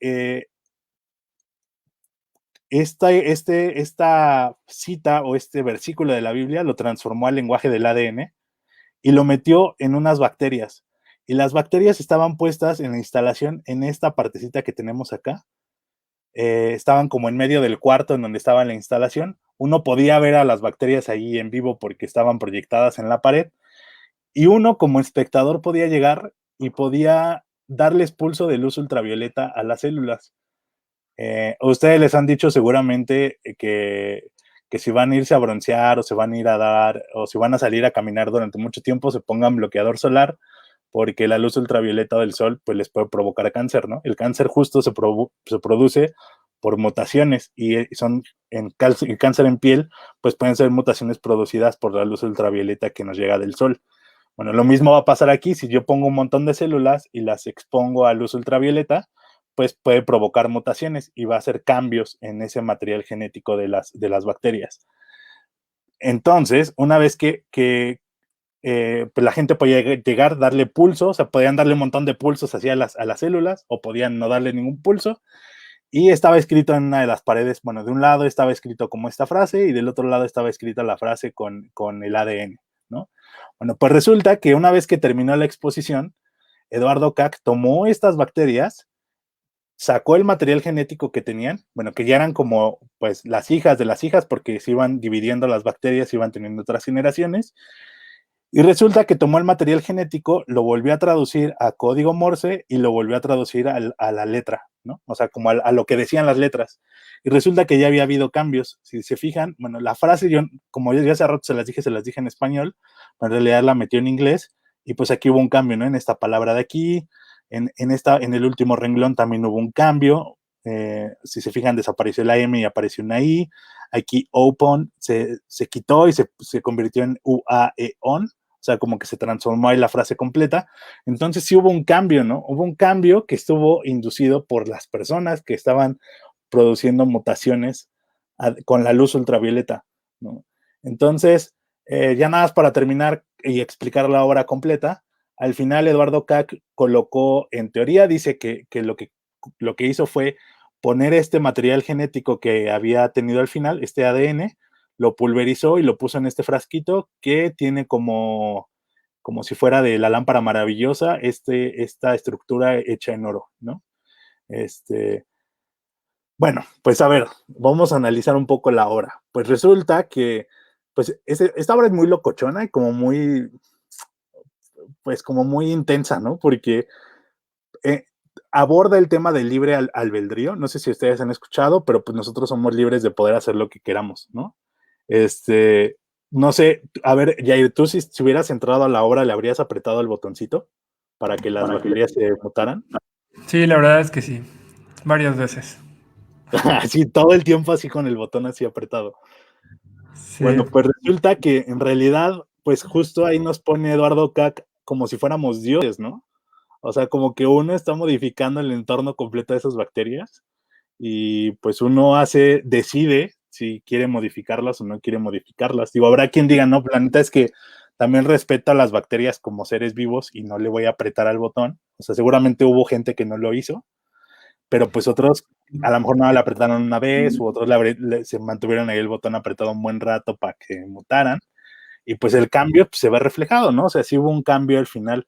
esta cita o este versículo de la Biblia lo transformó al lenguaje del ADN y lo metió en unas bacterias. Y las bacterias estaban puestas en la instalación en esta partecita que tenemos acá. Estaban como en medio del cuarto en donde estaba la instalación. Uno podía ver a las bacterias ahí en vivo porque estaban proyectadas en la pared. Y uno como espectador podía llegar y podía darles pulso de luz ultravioleta a las células. Ustedes les han dicho seguramente que si van a irse a broncear o se van a ir a dar o si van a salir a caminar durante mucho tiempo se pongan bloqueador solar porque la luz ultravioleta del sol pues les puede provocar cáncer, ¿no? El cáncer justo se produce por mutaciones y son en cáncer en piel pues pueden ser mutaciones producidas por la luz ultravioleta que nos llega del sol. Bueno, lo mismo va a pasar aquí si yo pongo un montón de células y las expongo a luz ultravioleta, pues puede provocar mutaciones y va a hacer cambios en ese material genético de las bacterias. Entonces, una vez que pues la gente podía llegar, darle pulso, o sea, podían darle un montón de pulsos hacia a las células o podían no darle ningún pulso, y estaba escrito en una de las paredes, bueno, de un lado estaba escrito como esta frase y del otro lado estaba escrita la frase con el ADN, ¿no? Bueno, pues resulta que una vez que terminó la exposición, Eduardo Kac tomó estas bacterias, sacó el material genético que tenían, bueno, que ya eran como pues las hijas de las hijas, porque se iban dividiendo las bacterias, iban teniendo otras generaciones, y resulta que tomó el material genético, lo volvió a traducir a código Morse y lo volvió a traducir a la letra, ¿no? O sea, como a lo que decían las letras. Y resulta que ya había habido cambios. Si se fijan, bueno, la frase yo, como ya hace rato se las dije en español, pero en realidad la metió en inglés y pues aquí hubo un cambio, ¿no? En esta palabra de aquí, en el último renglón también hubo un cambio. Si se fijan, desapareció la M y apareció una I. Aquí open se quitó y se convirtió en UAE-ON. O sea, como que se transformó ahí la frase completa. Entonces sí hubo un cambio, ¿no? Hubo un cambio que estuvo inducido por las personas que estaban produciendo mutaciones con la luz ultravioleta, ¿no? Entonces, ya nada más para terminar y explicar la obra completa, al final Eduardo Kac colocó, en teoría, dice que lo que hizo fue poner este material genético que había tenido al final, este ADN, lo pulverizó y lo puso en este frasquito que tiene como si fuera de la lámpara maravillosa, esta estructura hecha en oro, ¿no? Bueno, pues a ver, vamos a analizar un poco la obra. Pues resulta que, pues, esta obra es muy locochona y pues, como muy intensa, ¿no? Porque eh, aborda el tema del libre albedrío. No sé si ustedes han escuchado, pero pues nosotros somos libres de poder hacer lo que queramos, ¿no? Este, no sé, a ver, Jair, tú si hubieras entrado a la obra, ¿le habrías apretado el botoncito para que las bacterias se mutaran? Sí, la verdad es que sí, varias veces. Así, todo el tiempo así con el botón así apretado. Sí, Bueno, pues resulta que en realidad, pues justo ahí nos pone Eduardo Kac como si fuéramos dioses, ¿no? O sea, como que uno está modificando el entorno completo de esas bacterias y pues uno decide si quiere modificarlas o no quiere modificarlas. Digo, habrá quien diga, no, planeta, es que también respeto a las bacterias como seres vivos y no le voy a apretar al botón. O sea, seguramente hubo gente que no lo hizo, pero pues otros a lo mejor no le apretaron una vez u otros se mantuvieron ahí el botón apretado un buen rato para que mutaran y pues el cambio pues, se ve reflejado, ¿no? O sea, sí hubo un cambio al final.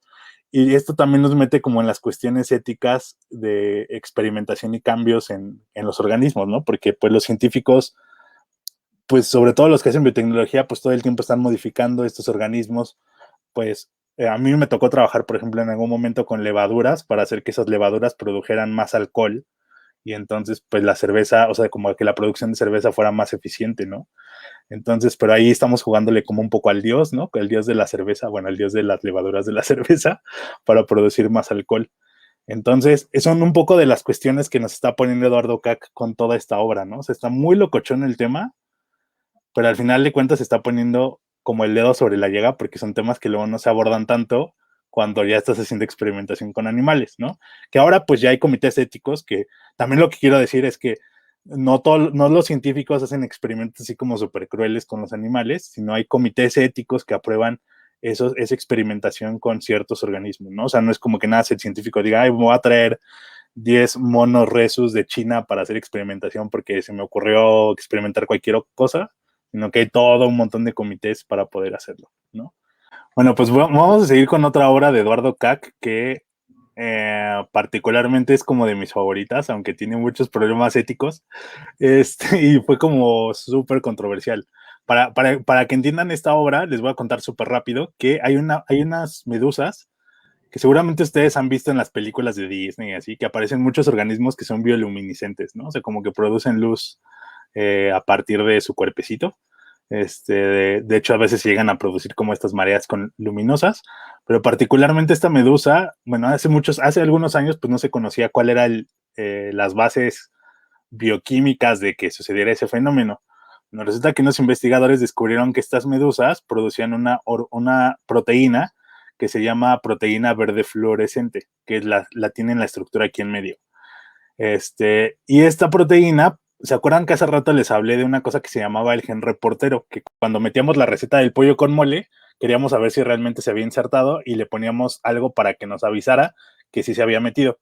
Y esto también nos mete como en las cuestiones éticas de experimentación y cambios en los organismos, ¿no? Porque pues los científicos, pues sobre todo los que hacen biotecnología, pues todo el tiempo están modificando estos organismos. Pues a mí me tocó trabajar, por ejemplo, en algún momento con levaduras para hacer que esas levaduras produjeran más alcohol y entonces pues la cerveza, o sea, como que la producción de cerveza fuera más eficiente, ¿no? Entonces, pero ahí estamos jugándole como un poco al dios, ¿no? El dios de la cerveza, bueno, el dios de las levaduras de la cerveza para producir más alcohol. Entonces, son un poco de las cuestiones que nos está poniendo Eduardo Kac con toda esta obra, ¿no? O sea, está muy locochón el tema pero al final de cuentas se está poniendo como el dedo sobre la llaga porque son temas que luego no se abordan tanto cuando ya estás haciendo experimentación con animales, ¿no? Que ahora pues ya hay comités éticos que también lo que quiero decir es que no los científicos hacen experimentos así como súper crueles con los animales, sino hay comités éticos que aprueban esa experimentación con ciertos organismos, ¿no? O sea, no es como que nada, el científico diga, ay, me voy a traer 10 monos resus de China para hacer experimentación porque se me ocurrió experimentar cualquier cosa, sino que hay todo un montón de comités para poder hacerlo, ¿no? Bueno, pues vamos a seguir con otra obra de Eduardo Kac que particularmente es como de mis favoritas, aunque tiene muchos problemas éticos, y fue como súper controversial. Para que entiendan esta obra, les voy a contar súper rápido que hay unas medusas que seguramente ustedes han visto en las películas de Disney, así que aparecen muchos organismos que son bioluminiscentes, ¿no? O sea, como que producen luz a partir de su cuerpecito. De hecho, a veces llegan a producir como estas mareas luminosas, pero particularmente esta medusa, bueno, hace algunos años, pues no se conocía cuál era las bases bioquímicas de que sucediera ese fenómeno. Bueno, resulta que unos investigadores descubrieron que estas medusas producían una proteína que se llama proteína verde fluorescente, que la tiene en la estructura aquí en medio. Y esta proteína, ¿se acuerdan que hace rato les hablé de una cosa que se llamaba el gen reportero? Que cuando metíamos la receta del pollo con mole, queríamos saber si realmente se había insertado y le poníamos algo para que nos avisara que sí se había metido.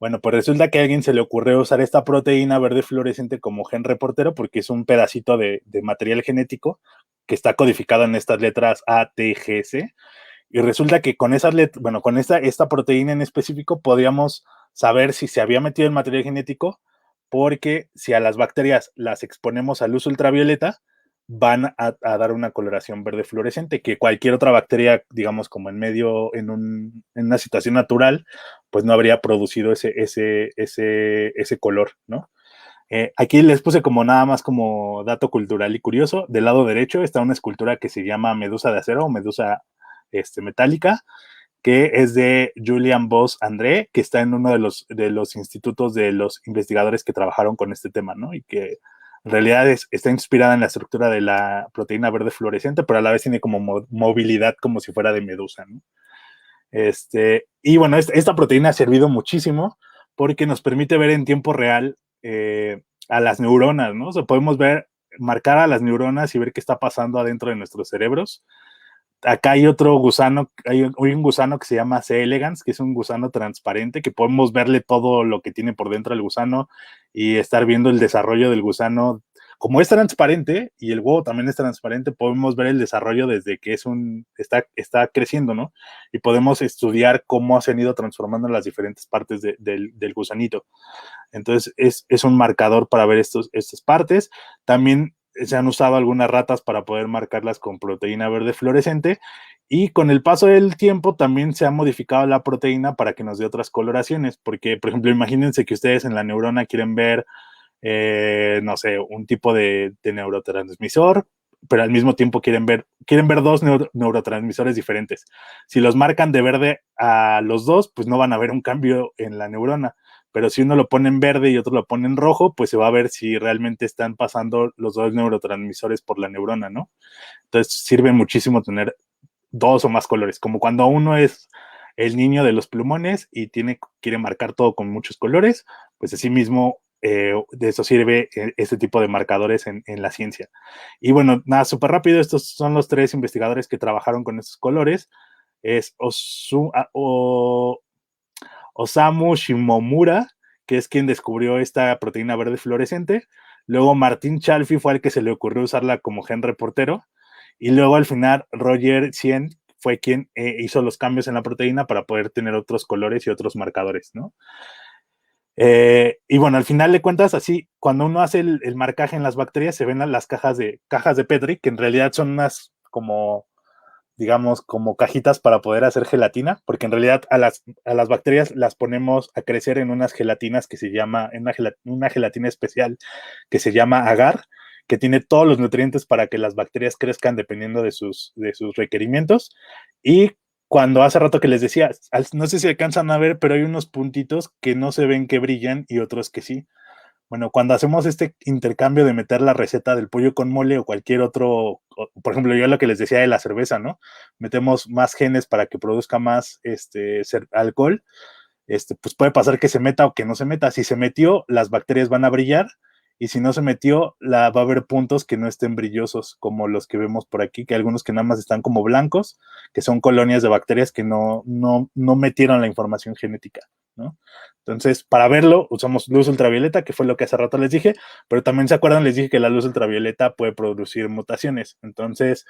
Bueno, pues resulta que a alguien se le ocurrió usar esta proteína verde fluorescente como gen reportero porque es un pedacito de material genético que está codificado en estas letras A, T, G, C. Y resulta que con esas bueno, con esta proteína en específico podíamos saber si se había metido el material genético, porque si a las bacterias las exponemos a luz ultravioleta, van a dar una coloración verde fluorescente, que cualquier otra bacteria, digamos, como en medio, en una situación natural, pues no habría producido ese color, ¿no? Aquí les puse como nada más como dato cultural y curioso. Del lado derecho está una escultura que se llama Medusa de Acero o Medusa metálica, que es de Julian Boss André, que está en uno de los institutos de los investigadores que trabajaron con este tema, ¿no? Y que en realidad está inspirada en la estructura de la proteína verde fluorescente, pero a la vez tiene como movilidad como si fuera de medusa, ¿no? Y bueno, esta proteína ha servido muchísimo porque nos permite ver en tiempo real a las neuronas, ¿no? O sea, podemos marcar a las neuronas y ver qué está pasando adentro de nuestros cerebros. Acá hay otro gusano, hay un gusano que se llama C. elegans, que es un gusano transparente, que podemos verle todo lo que tiene por dentro del gusano y estar viendo el desarrollo del gusano. Como es transparente y el huevo también es transparente, podemos ver el desarrollo desde que está creciendo, ¿no? Y podemos estudiar cómo se han ido transformando en las diferentes partes del gusanito. Entonces, es un marcador para ver estas partes. También se han usado algunas ratas para poder marcarlas con proteína verde fluorescente y con el paso del tiempo también se ha modificado la proteína para que nos dé otras coloraciones, porque, por ejemplo, imagínense que ustedes en la neurona quieren ver, no sé, un tipo de neurotransmisor, pero al mismo tiempo quieren ver dos neurotransmisores diferentes. Si los marcan de verde a los dos, pues no van a ver un cambio en la neurona. Pero si uno lo pone en verde y otro lo pone en rojo, pues se va a ver si realmente están pasando los dos neurotransmisores por la neurona, ¿no? Entonces sirve muchísimo tener dos o más colores, como cuando uno es el niño de los plumones y quiere marcar todo con muchos colores, pues así mismo de eso sirve este tipo de marcadores en la ciencia. Y bueno, nada, súper rápido, estos son los tres investigadores que trabajaron con estos colores. Es Osamu Shimomura, que es quien descubrió esta proteína verde fluorescente. Luego Martín Chalfie fue el que se le ocurrió usarla como gen reportero. Y luego al final Roger Tsien fue quien hizo los cambios en la proteína para poder tener otros colores y otros marcadores, ¿no? Y bueno, al final de cuentas, así, cuando uno hace el marcaje en las bacterias, se ven las cajas de Petri, que en realidad son unas como, digamos, como cajitas para poder hacer gelatina, porque en realidad a las bacterias las ponemos a crecer en unas gelatinas que se llama, en una gelatina especial que se llama agar, que tiene todos los nutrientes para que las bacterias crezcan dependiendo de sus requerimientos. Y cuando hace rato que les decía, no sé si alcanzan a ver, pero hay unos puntitos que no se ven que brillan y otros que sí. Bueno, cuando hacemos este intercambio de meter la receta del pollo con mole o cualquier otro, por ejemplo, yo lo que les decía de la cerveza, ¿no? Metemos más genes para que produzca más alcohol, pues puede pasar que se meta o que no se meta. Si se metió, las bacterias van a brillar, y si no se metió, va a haber puntos que no estén brillosos, como los que vemos por aquí, que algunos que nada más están como blancos, que son colonias de bacterias que no metieron la información genética, ¿no? Entonces, para verlo, usamos luz ultravioleta, que fue lo que hace rato les dije, pero también se acuerdan, les dije que la luz ultravioleta puede producir mutaciones. Entonces,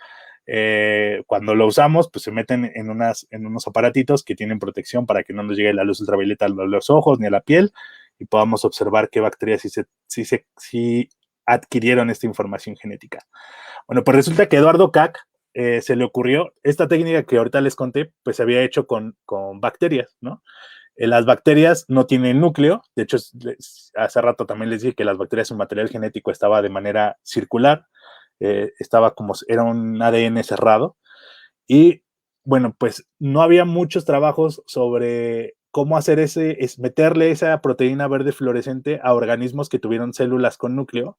cuando lo usamos, pues se meten en unos aparatitos que tienen protección para que no nos llegue la luz ultravioleta a los ojos ni a la piel, y podamos observar qué bacterias sí adquirieron esta información genética. Bueno, pues resulta que Eduardo Kac se le ocurrió esta técnica que ahorita les conté, pues se había hecho con bacterias, ¿no? Las bacterias no tienen núcleo, de hecho, hace rato también les dije que las bacterias, su material genético estaba de manera circular, era un ADN cerrado, y bueno, pues no había muchos trabajos sobre cómo hacer meterle esa proteína verde fluorescente a organismos que tuvieron células con núcleo,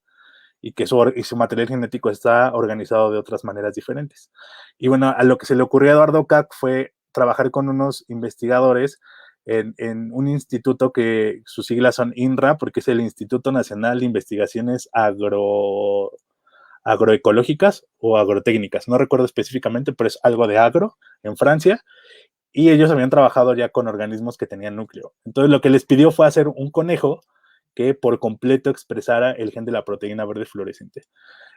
y que su material genético está organizado de otras maneras diferentes. Y bueno, a lo que se le ocurrió a Eduardo Kac fue trabajar con unos investigadores en un instituto que sus siglas son INRA, porque es el Instituto Nacional de Investigaciones Agroecológicas o Agrotécnicas. No recuerdo específicamente, pero es algo de agro en Francia. Y ellos habían trabajado ya con organismos que tenían núcleo. Entonces lo que les pidió fue hacer un conejo que por completo expresara el gen de la proteína verde fluorescente.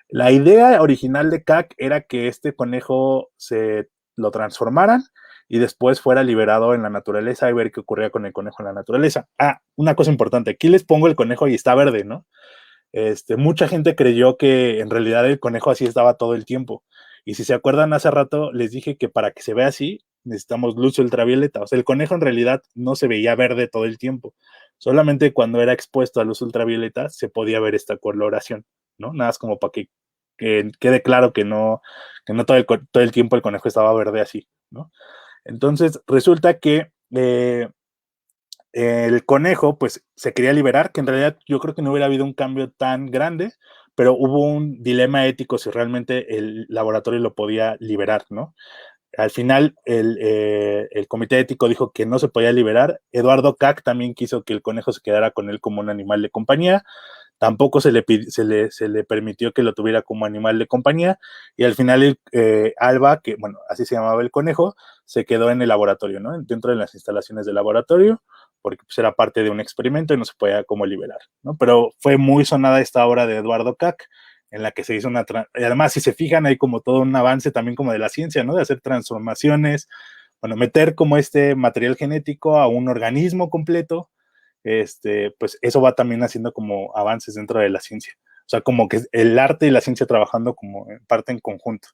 La idea original de CAC era que este conejo se lo transformaran y después fuera liberado en la naturaleza y ver qué ocurría con el conejo en la naturaleza. Ah, una cosa importante, aquí les pongo el conejo y está verde, ¿no? Mucha gente creyó que en realidad el conejo así estaba todo el tiempo. Y si se acuerdan, hace rato les dije que para que se vea así, necesitamos luz ultravioleta. O sea, el conejo en realidad no se veía verde todo el tiempo. Solamente cuando era expuesto a luz ultravioleta se podía ver esta coloración, ¿no? Nada más como para que quede claro que no todo el tiempo el conejo estaba verde así, ¿no? Entonces, resulta que el conejo, pues, se quería liberar, que en realidad yo creo que no hubiera habido un cambio tan grande, pero hubo un dilema ético si realmente el laboratorio lo podía liberar, ¿no? Al final, el comité ético dijo que no se podía liberar. Eduardo Kac también quiso que el conejo se quedara con él como un animal de compañía. Tampoco se le permitió que lo tuviera como animal de compañía. Y al final, Alba, que bueno, así se llamaba el conejo, se quedó en el laboratorio, ¿no? Dentro de las instalaciones del laboratorio, porque pues, era parte de un experimento y no se podía como liberar, ¿no? Pero fue muy sonada esta obra de Eduardo Kac, en la que se hizo además, si se fijan, hay como todo un avance también como de la ciencia, ¿no? De hacer transformaciones, bueno, meter como este material genético a un organismo completo, pues eso va también haciendo como avances dentro de la ciencia. O sea, como que el arte y la ciencia trabajando como en parte en conjunto.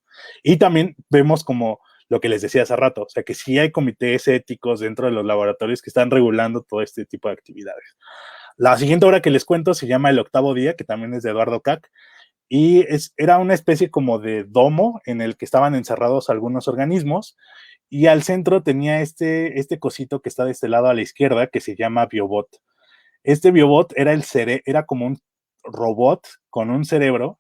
Y también vemos como lo que les decía hace rato, o sea, que sí hay comités éticos dentro de los laboratorios que están regulando todo este tipo de actividades. La siguiente obra que les cuento se llama El octavo día, que también es de Eduardo Kac, y era una especie como de domo en el que estaban encerrados algunos organismos, y al centro tenía este cosito que está de este lado a la izquierda, que se llama Biobot. Este Biobot era como un robot con un cerebro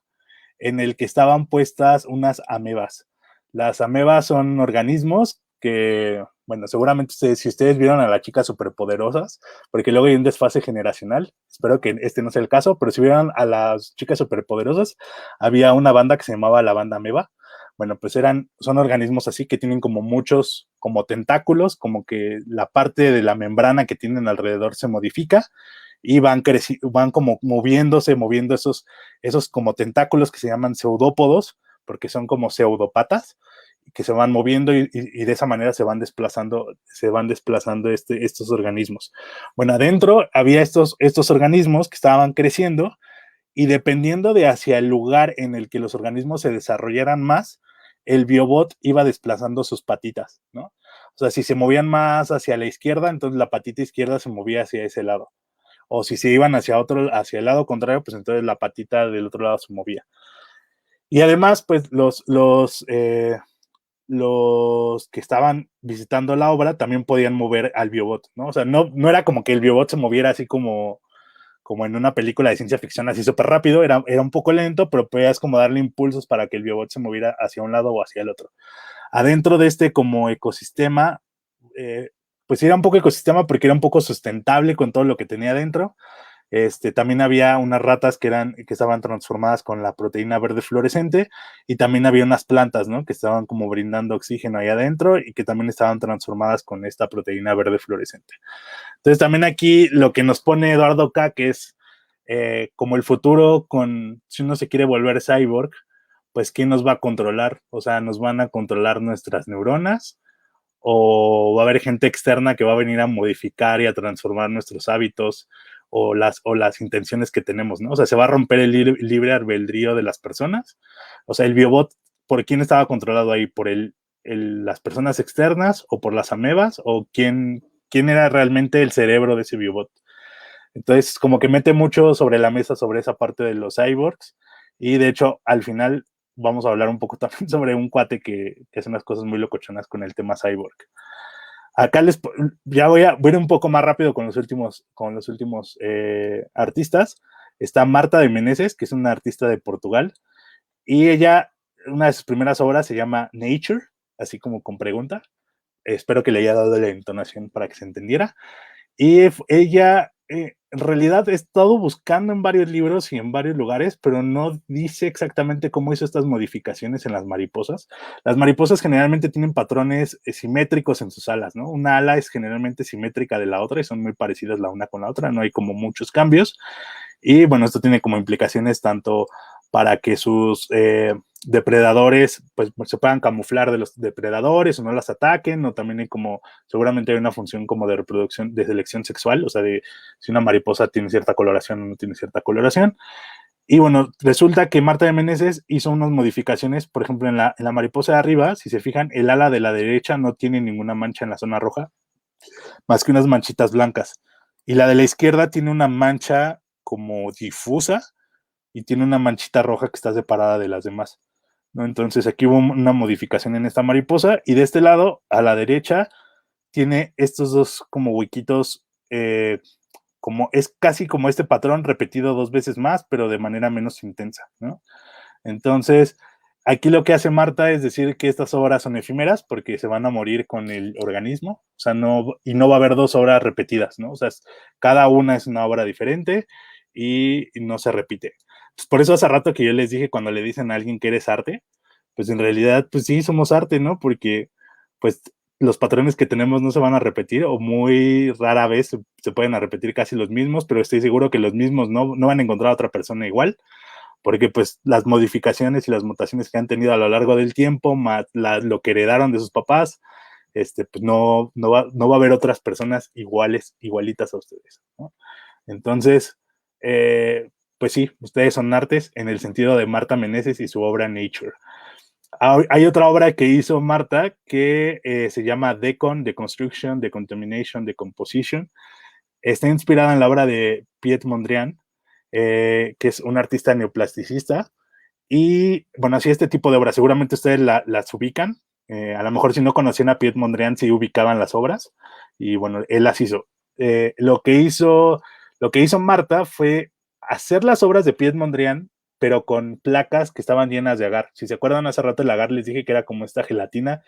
en el que estaban puestas unas amebas. Las amebas son organismos que, bueno, seguramente si ustedes vieron a las chicas superpoderosas, porque luego hay un desfase generacional, espero que este no sea el caso, pero si vieron a las chicas superpoderosas, había una banda que se llamaba la banda ameba. Bueno, pues son organismos así que tienen como muchos, como tentáculos, como que la parte de la membrana que tienen alrededor se modifica y van como moviendo esos como tentáculos que se llaman pseudópodos, porque son como pseudopatas, que se van moviendo y de esa manera se van desplazando estos organismos. Bueno, adentro había estos organismos que estaban creciendo, y dependiendo de hacia el lugar en el que los organismos se desarrollaran más, el biobot iba desplazando sus patitas, ¿no? O sea, si se movían más hacia la izquierda, entonces la patita izquierda se movía hacia ese lado. O si se iban hacia el lado contrario, pues entonces la patita del otro lado se movía. Y además, pues los que estaban visitando la obra también podían mover al biobot, ¿no? O sea, no era como que el biobot se moviera así como como en una película de ciencia ficción así súper rápido, era un poco lento, pero podías como darle impulsos para que el biobot se moviera hacia un lado o hacia el otro. Adentro de este como ecosistema, pues era un poco ecosistema porque era un poco sustentable con todo lo que tenía dentro. También había unas ratas que estaban transformadas con la proteína verde fluorescente, y también había unas plantas, ¿no? Que estaban como brindando oxígeno ahí adentro y que también estaban transformadas con esta proteína verde fluorescente. Entonces también aquí lo que nos pone Eduardo K, que es como el futuro si uno se quiere volver cyborg, pues ¿quién nos va a controlar? O sea, ¿nos van a controlar nuestras neuronas? ¿O va a haber gente externa que va a venir a modificar y a transformar nuestros hábitos o las intenciones que tenemos, ¿no? O sea, se va a romper el libre albedrío de las personas. O sea, el biobot, ¿por quién estaba controlado ahí? ¿Por las personas externas o por las amebas? ¿O quién era realmente el cerebro de ese biobot? Entonces, como que mete mucho sobre la mesa sobre esa parte de los cyborgs, y de hecho, al final vamos a hablar un poco también sobre un cuate que hace unas cosas muy locochonas con el tema cyborg. Acá ya voy a ir un poco más rápido con los últimos artistas. Está Marta de Menezes, que es una artista de Portugal, y ella, una de sus primeras obras se llama Nature, así como con pregunta. Espero que le haya dado la entonación para que se entendiera. Y ella, en realidad, he estado buscando en varios libros y en varios lugares, pero no dice exactamente cómo hizo estas modificaciones en las mariposas. Las mariposas generalmente tienen patrones simétricos en sus alas, ¿no? Una ala es generalmente simétrica de la otra y son muy parecidas la una con la otra, no hay como muchos cambios. Y bueno, esto tiene como implicaciones tanto para que sus depredadores pues se puedan camuflar de los depredadores o no las ataquen, o también hay como, seguramente hay una función como de reproducción, de selección sexual, o sea, de si una mariposa tiene cierta coloración o no tiene cierta coloración. Y bueno, resulta que Marta de Menezes hizo unas modificaciones, por ejemplo, en la mariposa de arriba, si se fijan, el ala de la derecha no tiene ninguna mancha en la zona roja, más que unas manchitas blancas. Y la de la izquierda tiene una mancha como difusa y tiene una manchita roja que está separada de las demás, ¿no? Entonces aquí hubo una modificación en esta mariposa, y de este lado, a la derecha, tiene estos dos como huequitos, como es casi como este patrón repetido dos veces más, pero de manera menos intensa, ¿no? Entonces, aquí lo que hace Marta es decir que estas obras son efímeras porque se van a morir con el organismo, o sea, y no va a haber dos obras repetidas, ¿no? O sea, cada una es una obra diferente y no se repite. Pues por eso hace rato que yo les dije, cuando le dicen a alguien que eres arte, pues en realidad, pues sí, somos arte, ¿no? Porque pues los patrones que tenemos no se van a repetir, o muy rara vez se pueden repetir casi los mismos, pero estoy seguro que los mismos no van a encontrar a otra persona igual, porque pues las modificaciones y las mutaciones que han tenido a lo largo del tiempo, más lo que heredaron de sus papás, pues no va a haber otras personas igualitas a ustedes, ¿no? Entonces, pues sí, ustedes son artes en el sentido de Marta Menezes y su obra Nature. Hay otra obra que hizo Marta que se llama Deconstruction, Decontamination, Decomposition. Está inspirada en la obra de Piet Mondrian, que es un artista neoplasticista. Y bueno, así este tipo de obras, seguramente ustedes las ubican. A lo mejor si no conocían a Piet Mondrian, sí ubicaban las obras. Y bueno, él las hizo. Lo que hizo Marta fue hacer las obras de Piet Mondrian, pero con placas que estaban llenas de agar. Si se acuerdan, hace rato el agar les dije que era como esta gelatina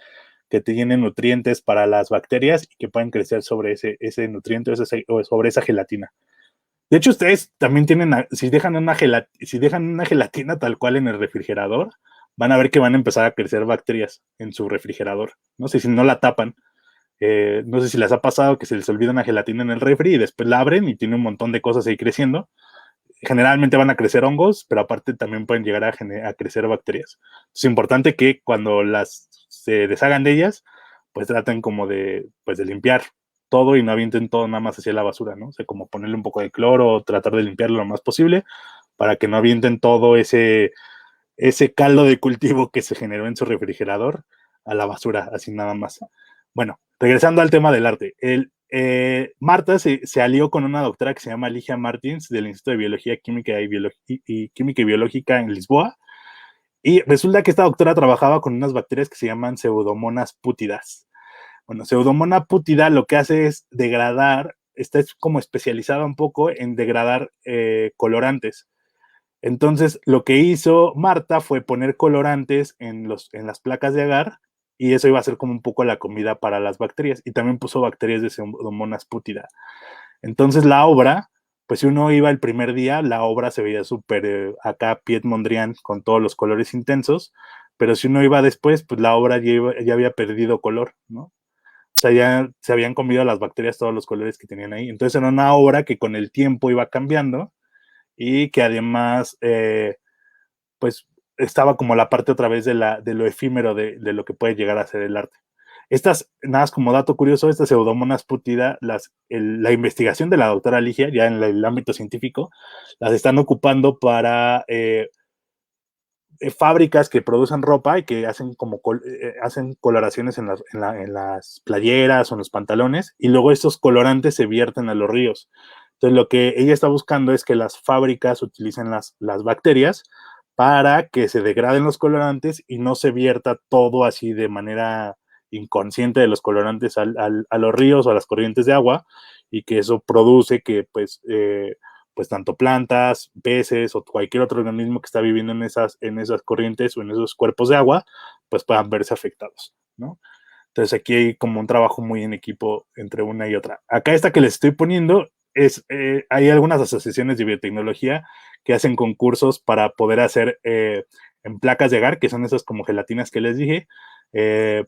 que tiene nutrientes para las bacterias y que pueden crecer sobre ese nutriente o sobre esa gelatina. De hecho, ustedes también tienen, si dejan una gelatina tal cual en el refrigerador, van a ver que van a empezar a crecer bacterias en su refrigerador. No sé si no la tapan. No sé si les ha pasado que se les olvida una gelatina en el refri y después la abren y tiene un montón de cosas ahí creciendo. Generalmente van a crecer hongos, pero aparte también pueden llegar a crecer bacterias. Es importante que cuando se deshagan de ellas, pues traten como pues de limpiar todo y no avienten todo nada más hacia la basura, ¿no? O sea, como ponerle un poco de cloro, tratar de limpiarlo lo más posible para que no avienten todo ese caldo de cultivo que se generó en su refrigerador a la basura, así nada más. Bueno, regresando al tema del arte. Marta se alió con una doctora que se llama Ligia Martins del Instituto de Biología Química y Biológica en Lisboa. Y resulta que esta doctora trabajaba con unas bacterias que se llaman Pseudomonas pútidas. Bueno, Pseudomonas pútida lo que hace es degradar está como especializada un poco en degradar colorantes. Entonces, lo que hizo Marta fue poner colorantes en las placas de agar, y eso iba a ser como un poco la comida para las bacterias, y también puso bacterias de Pseudomonas putida. Entonces, la obra, pues si uno iba el primer día, la obra se veía súper acá Piet Mondrian con todos los colores intensos, pero si uno iba después, pues la obra ya había perdido color, ¿no? O sea, ya se habían comido las bacterias todos los colores que tenían ahí. Entonces era una obra que con el tiempo iba cambiando, y que además, pues, estaba como la parte otra vez de lo efímero de lo que puede llegar a ser el arte. Estas, nada más como dato curioso, estas Pseudomonas putida, la investigación de la doctora Ligia, ya en el ámbito científico, las están ocupando para fábricas que producen ropa y que hacen hacen coloraciones en las playeras o en los pantalones, y luego estos colorantes se vierten a los ríos. Entonces, lo que ella está buscando es que las fábricas utilicen las bacterias para que se degraden los colorantes y no se vierta todo así de manera inconsciente de los colorantes a los ríos o a las corrientes de agua, y que eso produce que pues tanto plantas, peces o cualquier otro organismo que está viviendo en esas corrientes o en esos cuerpos de agua, pues puedan verse afectados, ¿no? Entonces aquí hay como un trabajo muy en equipo entre una y otra. Acá esta que les estoy poniendo hay algunas asociaciones de biotecnología que hacen concursos para poder hacer en placas de agar, que son esas como gelatinas que les dije,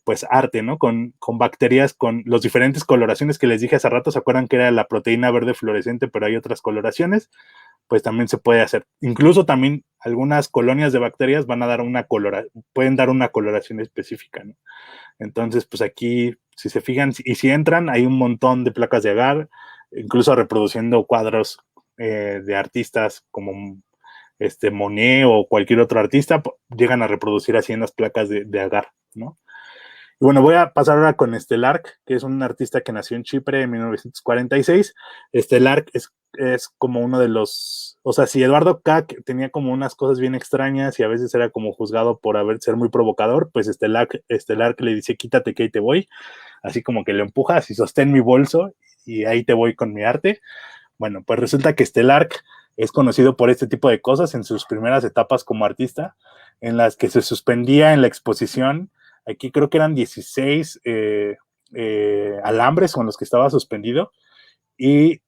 pues arte, ¿no? Con bacterias, con los diferentes coloraciones que les dije hace rato. ¿Se acuerdan que era la proteína verde fluorescente, pero hay otras coloraciones? Pues también se puede hacer. Incluso también algunas colonias de bacterias van a dar pueden dar una coloración específica, ¿no? Entonces, pues aquí, si se fijan, y si entran, hay un montón de placas de agar, incluso reproduciendo cuadros de artistas como Monet o cualquier otro artista, llegan a reproducir así en las placas de agar, ¿no? Y bueno, voy a pasar ahora con Lark, que es un artista que nació en Chipre en 1946. Lark es como uno de los, o sea, si Eduardo Kac tenía como unas cosas bien extrañas y a veces era como juzgado por ser muy provocador, pues Lark le dice, quítate que ahí te voy, así como que le empuja, así sostén mi bolso y ahí te voy con mi arte. Bueno, pues resulta que Lark es conocido por este tipo de cosas en sus primeras etapas como artista, en las que se suspendía en la exposición. Aquí creo que eran 16 alambres con los que estaba suspendido, y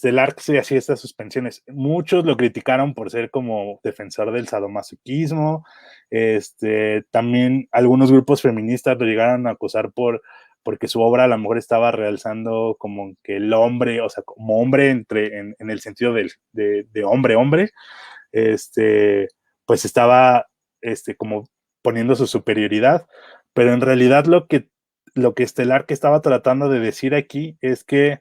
Lark se hacía estas suspensiones. Muchos lo criticaron por ser como defensor del sadomasoquismo. También algunos grupos feministas lo llegaron a acusar porque su obra a lo mejor estaba realzando como que el hombre, o sea, como hombre en el sentido de hombre, pues estaba como poniendo su superioridad, pero en realidad lo que Lark estaba tratando de decir aquí es que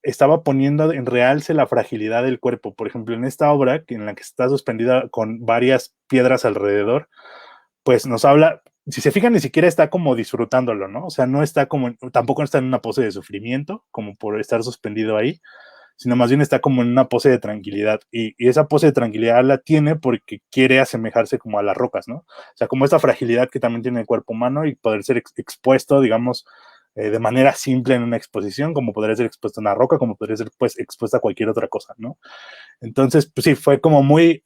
estaba poniendo en realce la fragilidad del cuerpo. Por ejemplo, en esta obra, en la que está suspendida con varias piedras alrededor, pues nos habla, si se fijan, ni siquiera está como disfrutándolo, ¿no? O sea, no está tampoco está en una pose de sufrimiento, como por estar suspendido ahí, sino más bien está como en una pose de tranquilidad. Y esa pose de tranquilidad la tiene porque quiere asemejarse como a las rocas, ¿no? O sea, como esta fragilidad que también tiene el cuerpo humano, y poder ser expuesto, digamos, de manera simple en una exposición, como podría ser expuesto a una roca, como podría ser pues expuesta a cualquier otra cosa, ¿no? Entonces, pues sí, fue como muy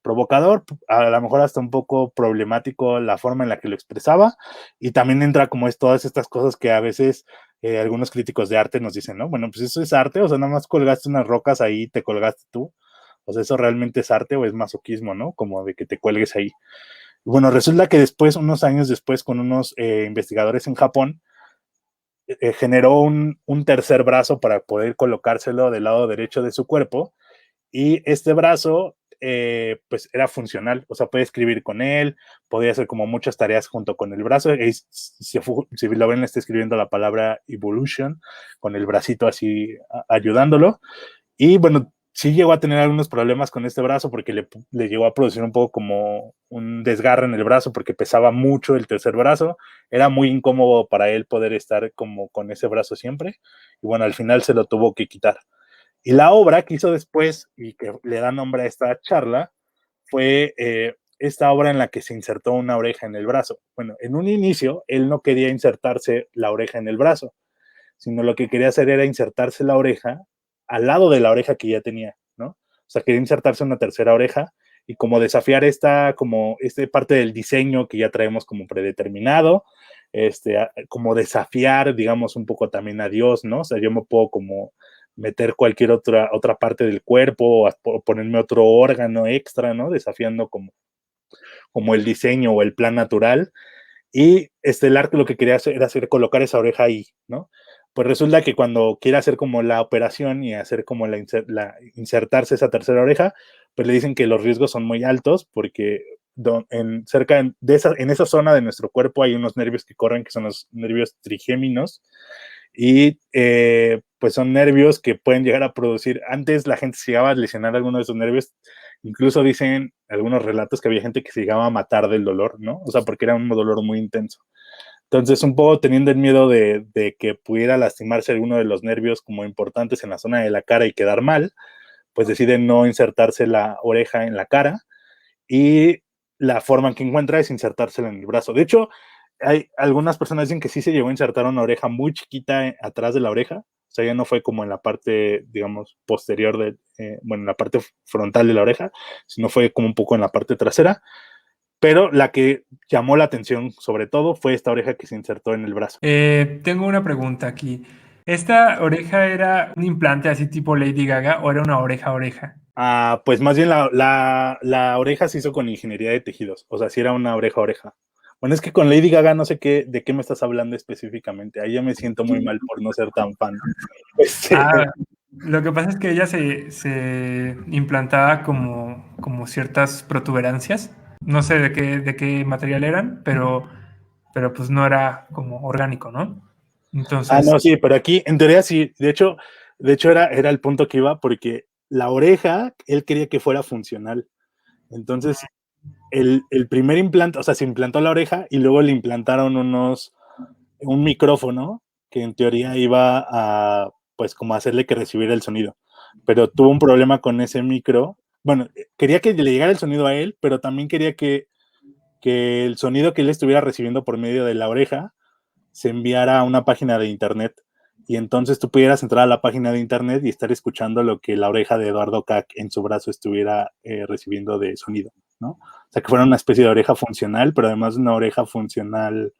provocador, a lo mejor hasta un poco problemático la forma en la que lo expresaba, y también entra como todas estas cosas que a veces algunos críticos de arte nos dicen, ¿no? Bueno, pues eso es arte, o sea, nada más colgaste unas rocas ahí, te colgaste tú, o sea, eso realmente es arte o es masoquismo, ¿no? Como de que te cuelgues ahí. Bueno, resulta que después, unos años después, con unos investigadores en Japón, generó un tercer brazo para poder colocárselo del lado derecho de su cuerpo, y este brazo pues era funcional, o sea, puede escribir con él, podía hacer como muchas tareas junto con el brazo. Si lo ven, está escribiendo la palabra evolution con el bracito así ayudándolo. Y bueno, sí llegó a tener algunos problemas con este brazo porque le llegó a producir un poco como un desgarre en el brazo porque pesaba mucho el tercer brazo. Era muy incómodo para él poder estar como con ese brazo siempre. Y bueno, al final se lo tuvo que quitar. Y la obra que hizo después y que le da nombre a esta charla fue esta obra en la que se insertó una oreja en el brazo. Bueno, en un inicio él no quería insertarse la oreja en el brazo, sino lo que quería hacer era insertarse la oreja al lado de la oreja que ya tenía, ¿no? O sea, quería insertarse una tercera oreja y como desafiar como parte del diseño que ya traemos como predeterminado, como desafiar, digamos, un poco también a Dios, ¿no? O sea, yo me puedo como meter cualquier otra parte del cuerpo o ponerme otro órgano extra, ¿no? Desafiando como el diseño o el plan natural. Y el arco lo que quería hacer era colocar esa oreja ahí, ¿no? Pues resulta que cuando quiere hacer como la operación y hacer como insertarse esa tercera oreja, pues le dicen que los riesgos son muy altos porque en esa zona de nuestro cuerpo hay unos nervios que corren que son los nervios trigéminos y pues son nervios que pueden llegar a producir, antes la gente se llegaba a lesionar alguno de esos nervios, incluso dicen algunos relatos que había gente que se llegaba a matar del dolor, ¿no? O sea, porque era un dolor muy intenso. Entonces, un poco teniendo el miedo de que pudiera lastimarse alguno de los nervios como importantes en la zona de la cara y quedar mal, pues deciden no insertarse la oreja en la cara y la forma en que encuentra es insertársela en el brazo. De hecho, hay algunas personas dicen que sí se llegó a insertar una oreja muy chiquita atrás de la oreja, o sea, ya no fue como en la parte, digamos, posterior en la parte frontal de la oreja, sino fue como un poco en la parte trasera, pero la que llamó la atención sobre todo fue esta oreja que se insertó en el brazo. Tengo una pregunta aquí. ¿Esta oreja era un implante así tipo Lady Gaga o era una oreja a oreja? Pues más bien la oreja se hizo con ingeniería de tejidos, o sea, sí era una oreja a oreja. Bueno, es que con Lady Gaga no sé de qué me estás hablando específicamente. Ahí ya me siento muy mal por no ser tan fan. Lo que pasa es que ella se implantaba como ciertas protuberancias. No sé de qué material eran, pero pues no era como orgánico, ¿no? Entonces, No, sí, pero aquí en teoría sí. De hecho era el punto que iba porque la oreja, él quería que fuera funcional. Entonces, el primer implante, o sea, se implantó la oreja y luego le implantaron un micrófono que en teoría iba a, pues, como hacerle que recibiera el sonido. Pero tuvo un problema con ese micro. Bueno, quería que le llegara el sonido a él, pero también quería que el sonido que él estuviera recibiendo por medio de la oreja se enviara a una página de internet. Y entonces tú pudieras entrar a la página de internet y estar escuchando lo que la oreja de Eduardo Cac en su brazo estuviera recibiendo de sonido, ¿no? O sea, que fuera una especie de oreja funcional, pero además una oreja funcional,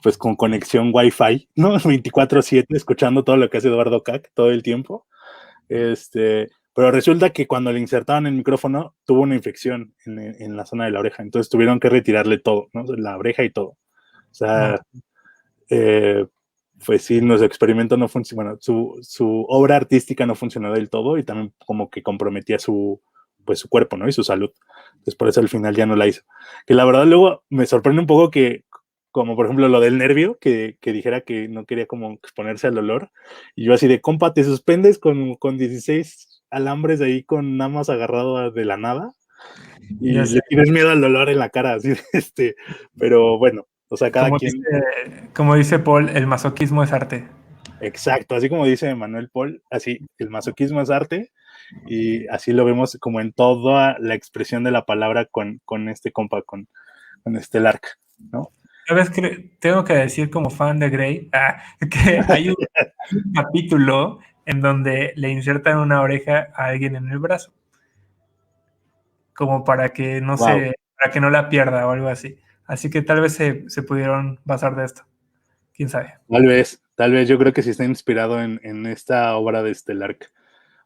pues con conexión Wi-Fi, ¿no? 24/7, escuchando todo lo que hace Eduardo Cac todo el tiempo. Pero resulta que cuando le insertaban el micrófono, tuvo una infección en la zona de la oreja, entonces tuvieron que retirarle todo, ¿no? La oreja y todo. O sea, pues sí, nuestro experimento no funcionó, bueno, su obra artística no funcionó del todo y también como que comprometía pues su cuerpo, ¿no? Y su salud. Entonces por eso al final ya no la hizo. Que la verdad luego me sorprende un poco que, como por ejemplo lo del nervio, que dijera que no quería como exponerse al dolor. Y yo así de, compa, te suspendes con 16 alambres ahí con nada más agarrado de la nada y le tienes miedo al dolor en la cara, así, pero bueno, o sea, cada quien... Como dice Paul, el masoquismo es arte. Exacto, así como dice Manuel Paul, así, el masoquismo es arte y así lo vemos como en toda la expresión de la palabra con este compa, con este Lark, ¿no? ¿Sabes qué? Tengo que decir como fan de Grey que hay un capítulo en donde le insertan una oreja a alguien en el brazo, como para que no Wow. para que no la pierda o algo así. Así que tal vez se pudieron basar de esto. ¿Quién sabe? Tal vez yo creo que sí está inspirado en esta obra de este Lark,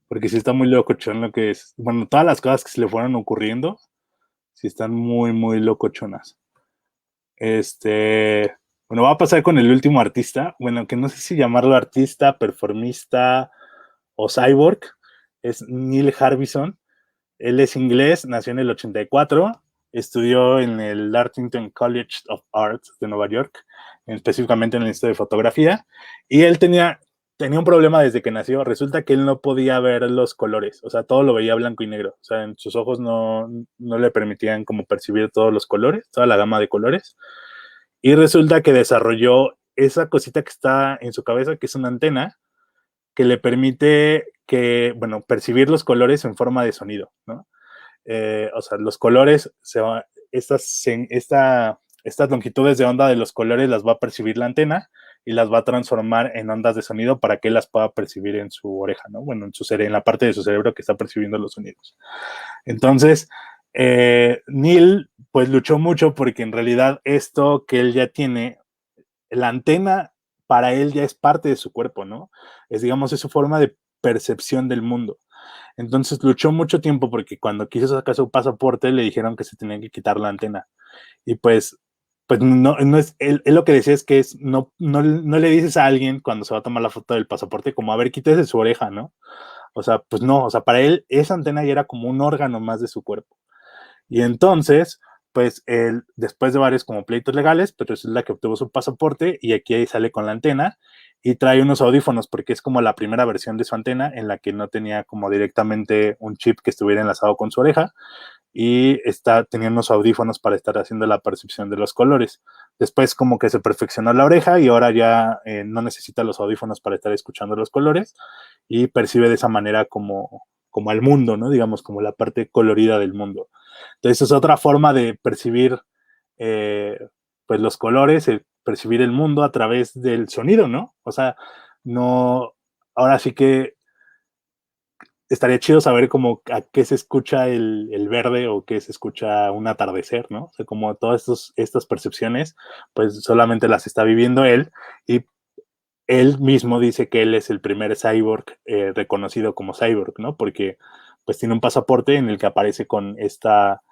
porque sí está muy locochón lo que es, bueno, todas las cosas que se le fueron ocurriendo, sí están muy, muy locochonas. Bueno, va a pasar con el último artista, bueno, que no sé si llamarlo artista, performista o cyborg, es Neil Harbison. Él es inglés, nació en el 84, estudió en el Dartington College of Arts de Nueva York, específicamente en el Instituto de Fotografía, y él tenía un problema desde que nació. Resulta que él no podía ver los colores, o sea, todo lo veía blanco y negro, o sea, en sus ojos no le permitían como percibir todos los colores, toda la gama de colores, y resulta que desarrolló esa cosita que está en su cabeza, que es una antena, que le permite bueno, percibir los colores en forma de sonido, ¿no? O sea, los colores, esta estas longitudes de onda de los colores las va a percibir la antena y las va a transformar en ondas de sonido para que él las pueda percibir en su oreja, ¿no? Bueno, en la parte de su cerebro que está percibiendo los sonidos. Entonces, Neil pues luchó mucho porque en realidad esto que él ya tiene, la antena para él ya es parte de su cuerpo, ¿no? Es, digamos, es su forma de percepción del mundo. Entonces luchó mucho tiempo porque cuando quiso sacar su pasaporte le dijeron que se tenía que quitar la antena. Y pues no es, él lo que decía es que no le dices a alguien cuando se va a tomar la foto del pasaporte como, a ver, quítese su oreja, ¿no? O sea, pues no, o sea, para él esa antena ya era como un órgano más de su cuerpo. Y entonces, pues él, después de varios como pleitos legales, pues resulta que obtuvo su pasaporte y aquí ahí sale con la antena y trae unos audífonos porque es como la primera versión de su antena en la que no tenía como directamente un chip que estuviera enlazado con su oreja y tenía unos audífonos para estar haciendo la percepción de los colores. Después como que se perfeccionó la oreja y ahora ya no necesita los audífonos para estar escuchando los colores y percibe de esa manera como el mundo, ¿no? Digamos, como la parte colorida del mundo. Entonces es otra forma de percibir eh, pues los colores, percibir el mundo a través del sonido, ¿no? O sea, no, ahora sí que estaría chido saber como a qué se escucha el verde o qué se escucha un atardecer, ¿no? O sea, como todas estas percepciones, pues solamente las está viviendo él y él mismo dice que él es el primer cyborg reconocido como cyborg, ¿no? Porque pues tiene un pasaporte en el que aparece con esta,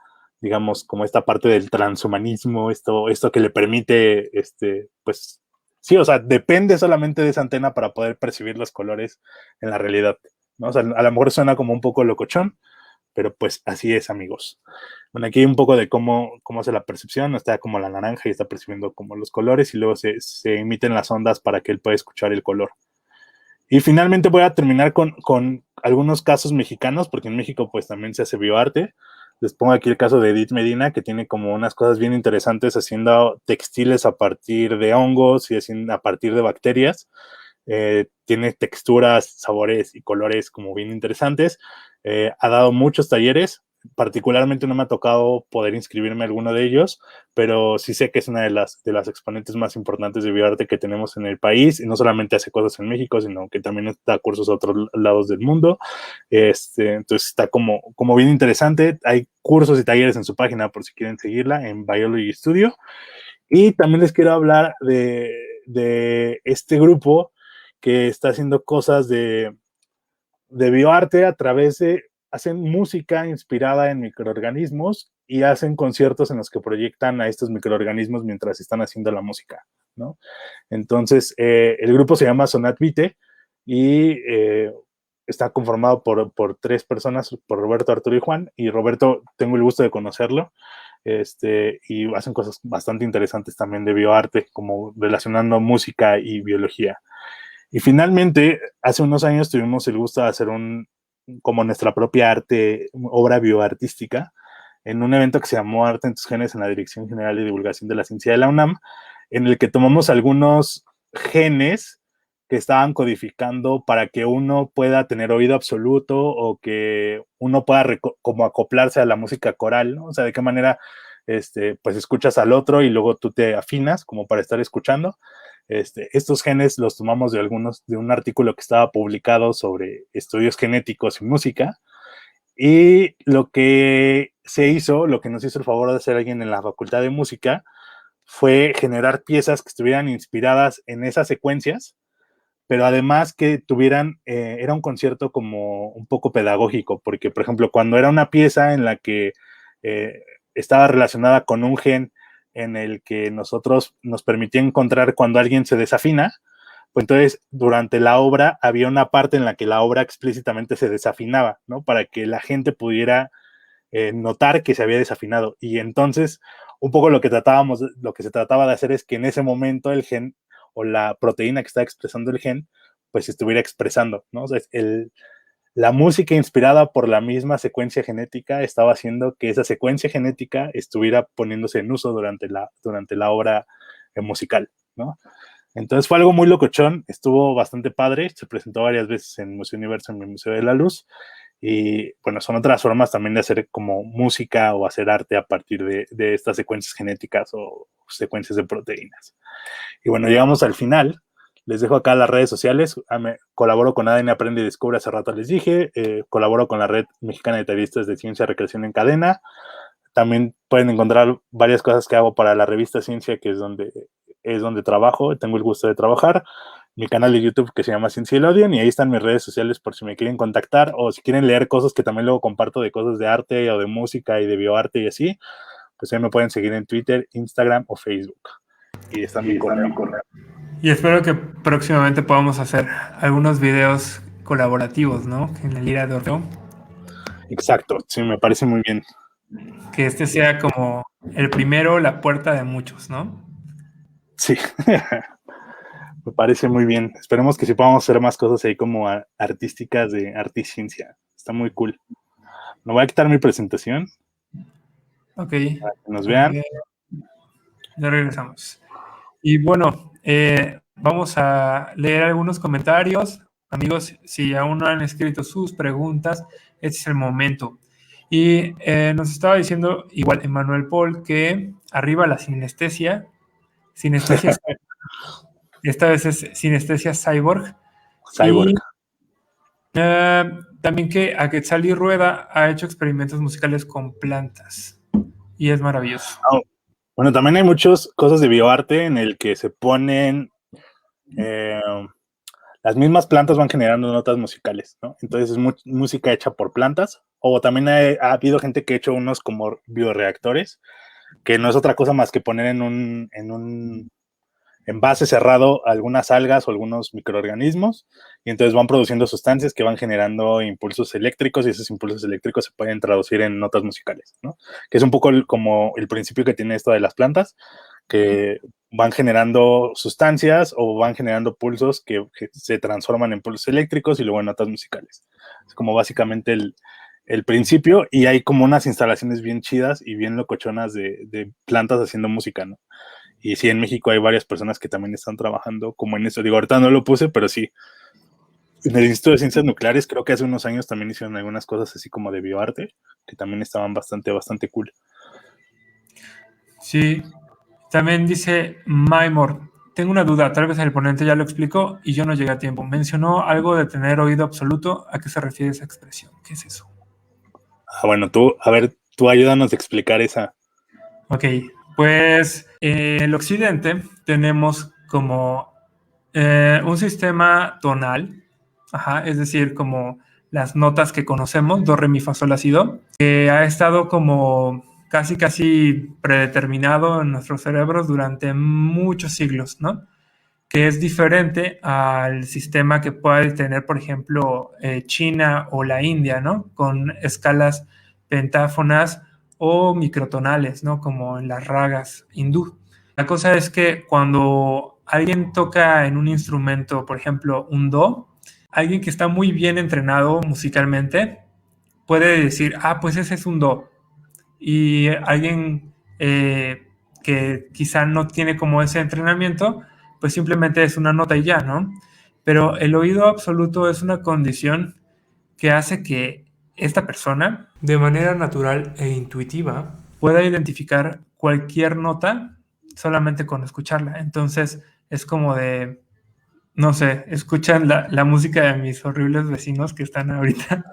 digamos, como esta parte del transhumanismo, esto que le permite, pues, sí, o sea, depende solamente de esa antena para poder percibir los colores en la realidad, ¿no? O sea, a lo mejor suena como un poco locochón, pero pues así es, amigos. Bueno, aquí hay un poco de cómo hace la percepción, está como la naranja y está percibiendo como los colores y luego se emiten las ondas para que él pueda escuchar el color. Y finalmente voy a terminar con algunos casos mexicanos, porque en México pues también se hace bioarte. Les pongo aquí el caso de Edith Medina, que tiene como unas cosas bien interesantes haciendo textiles a partir de hongos y a partir de bacterias. Tiene texturas, sabores y colores como bien interesantes. Ha dado muchos talleres, particularmente no me ha tocado poder inscribirme a alguno de ellos, pero sí sé que es una de las exponentes más importantes de bioarte que tenemos en el país, y no solamente hace cosas en México, sino que también da cursos a otros lados del mundo. Entonces está como bien interesante. Hay cursos y talleres en su página por si quieren seguirla, en Biology Studio. Y también les quiero hablar de este grupo que está haciendo cosas de bioarte a través hacen música inspirada en microorganismos y hacen conciertos en los que proyectan a estos microorganismos mientras están haciendo la música, ¿no? Entonces, el grupo se llama Sonat Vite y está conformado por 3 personas, por Roberto, Arturo y Juan, y Roberto tengo el gusto de conocerlo, y hacen cosas bastante interesantes también de bioarte, como relacionando música y biología. Y finalmente, hace unos años tuvimos el gusto de hacer como nuestra propia obra bioartística, en un evento que se llamó Arte en tus genes en la Dirección General de Divulgación de la Ciencia de la UNAM, en el que tomamos algunos genes que estaban codificando para que uno pueda tener oído absoluto o que uno pueda como acoplarse a la música coral, ¿no? O sea, de qué manera pues escuchas al otro y luego tú te afinas como para estar escuchando. Estos genes los tomamos de un artículo que estaba publicado sobre estudios genéticos y música, y lo que se hizo, lo que nos hizo el favor de hacer alguien en la Facultad de Música, fue generar piezas que estuvieran inspiradas en esas secuencias, pero además que era un concierto como un poco pedagógico, porque por ejemplo, cuando era una pieza en la que eh, estaba relacionada con un gen en el que nosotros nos permitía encontrar cuando alguien se desafina, pues entonces durante la obra había una parte en la que la obra explícitamente se desafinaba, ¿no? Para que la gente pudiera notar que se había desafinado. Y entonces, un poco lo que se trataba de hacer es que en ese momento el gen o la proteína que está expresando el gen, pues estuviera expresando, ¿no? O sea, la música inspirada por la misma secuencia genética estaba haciendo que esa secuencia genética estuviera poniéndose en uso durante la obra musical, ¿no? Entonces fue algo muy locochón, estuvo bastante padre, se presentó varias veces en Museo Universo, en el Museo de la Luz, Y bueno, son otras formas también de hacer como música o hacer arte a partir de estas secuencias genéticas o secuencias de proteínas. Y bueno, llegamos al final. Les dejo acá las redes sociales. Colaboro con ADN Aprende y Descubre, hace rato les dije. Colaboro con la Red Mexicana de Talleristas de Ciencia y Recreación en Cadena. También pueden encontrar varias cosas que hago para la revista Ciencia, que es donde trabajo, tengo el gusto de trabajar. Mi canal de YouTube que se llama Ciencia y lo Odian, y ahí están mis redes sociales por si me quieren contactar o si quieren leer cosas que también luego comparto de cosas de arte o de música y de bioarte y así, pues ahí me pueden seguir en Twitter, Instagram o Facebook. Y está mi correo. Y espero que próximamente podamos hacer algunos videos colaborativos, ¿no? En la Lira de Orfeo. Exacto, sí, me parece muy bien. Que este sea como el primero, la puerta de muchos, ¿no? Sí, me parece muy bien. Esperemos que sí podamos hacer más cosas ahí como artísticas de arte y ciencia. Está muy cool. Me voy a quitar mi presentación. Ok. Para que nos vean. Ya regresamos. Y bueno, vamos a leer algunos comentarios. Amigos, si aún no han escrito sus preguntas, este es el momento. Y nos estaba diciendo igual Emmanuel Paul que arriba la sinestesia. Esta vez es sinestesia cyborg. Cyborg. Y también que Aquetzalí Rueda ha hecho experimentos musicales con plantas. Y es maravilloso. Oh. Bueno, también hay muchas cosas de bioarte en el que se ponen las mismas plantas van generando notas musicales, ¿no? Entonces es música hecha por plantas, o también ha habido gente que ha hecho unos como bioreactores, que no es otra cosa más que poner en un envase cerrado algunas algas o algunos microorganismos, y entonces van produciendo sustancias que van generando impulsos eléctricos, y esos impulsos eléctricos se pueden traducir en notas musicales, ¿no? Que es un poco como el principio que tiene esto de las plantas, que van generando sustancias o van generando pulsos que se transforman en pulsos eléctricos y luego en notas musicales. Es como básicamente el principio, y hay como unas instalaciones bien chidas y bien locochonas de plantas haciendo música, ¿no? Y sí, en México hay varias personas que también están trabajando como en eso. Digo, ahorita no lo puse, pero sí. En el Instituto de Ciencias Nucleares creo que hace unos años también hicieron algunas cosas así como de bioarte, que también estaban bastante cool. Sí, también dice Maimor, tengo una duda, tal vez el ponente ya lo explicó y yo no llegué a tiempo. Mencionó algo de tener oído absoluto. ¿A qué se refiere esa expresión? ¿Qué es eso? Bueno, tú ayúdanos a explicar esa. Ok, pues en el occidente tenemos como un sistema tonal, es decir, como las notas que conocemos, do, re, mi, fa, sol, la, si, do, que ha estado como casi predeterminado en nuestros cerebros durante muchos siglos, ¿no? Que es diferente al sistema que puede tener, por ejemplo, China o la India, ¿no? Con escalas pentáfonas o microtonales, ¿no? Como en las ragas hindú. La cosa es que cuando alguien toca en un instrumento, por ejemplo, un do, alguien que está muy bien entrenado musicalmente puede decir, pues ese es un do. Y alguien que quizá no tiene como ese entrenamiento, pues simplemente es una nota y ya, ¿no? Pero el oído absoluto es una condición que hace que esta persona, de manera natural e intuitiva, pueda identificar cualquier nota solamente con escucharla. Entonces es como de, no sé, escuchan la música de mis horribles vecinos que están ahorita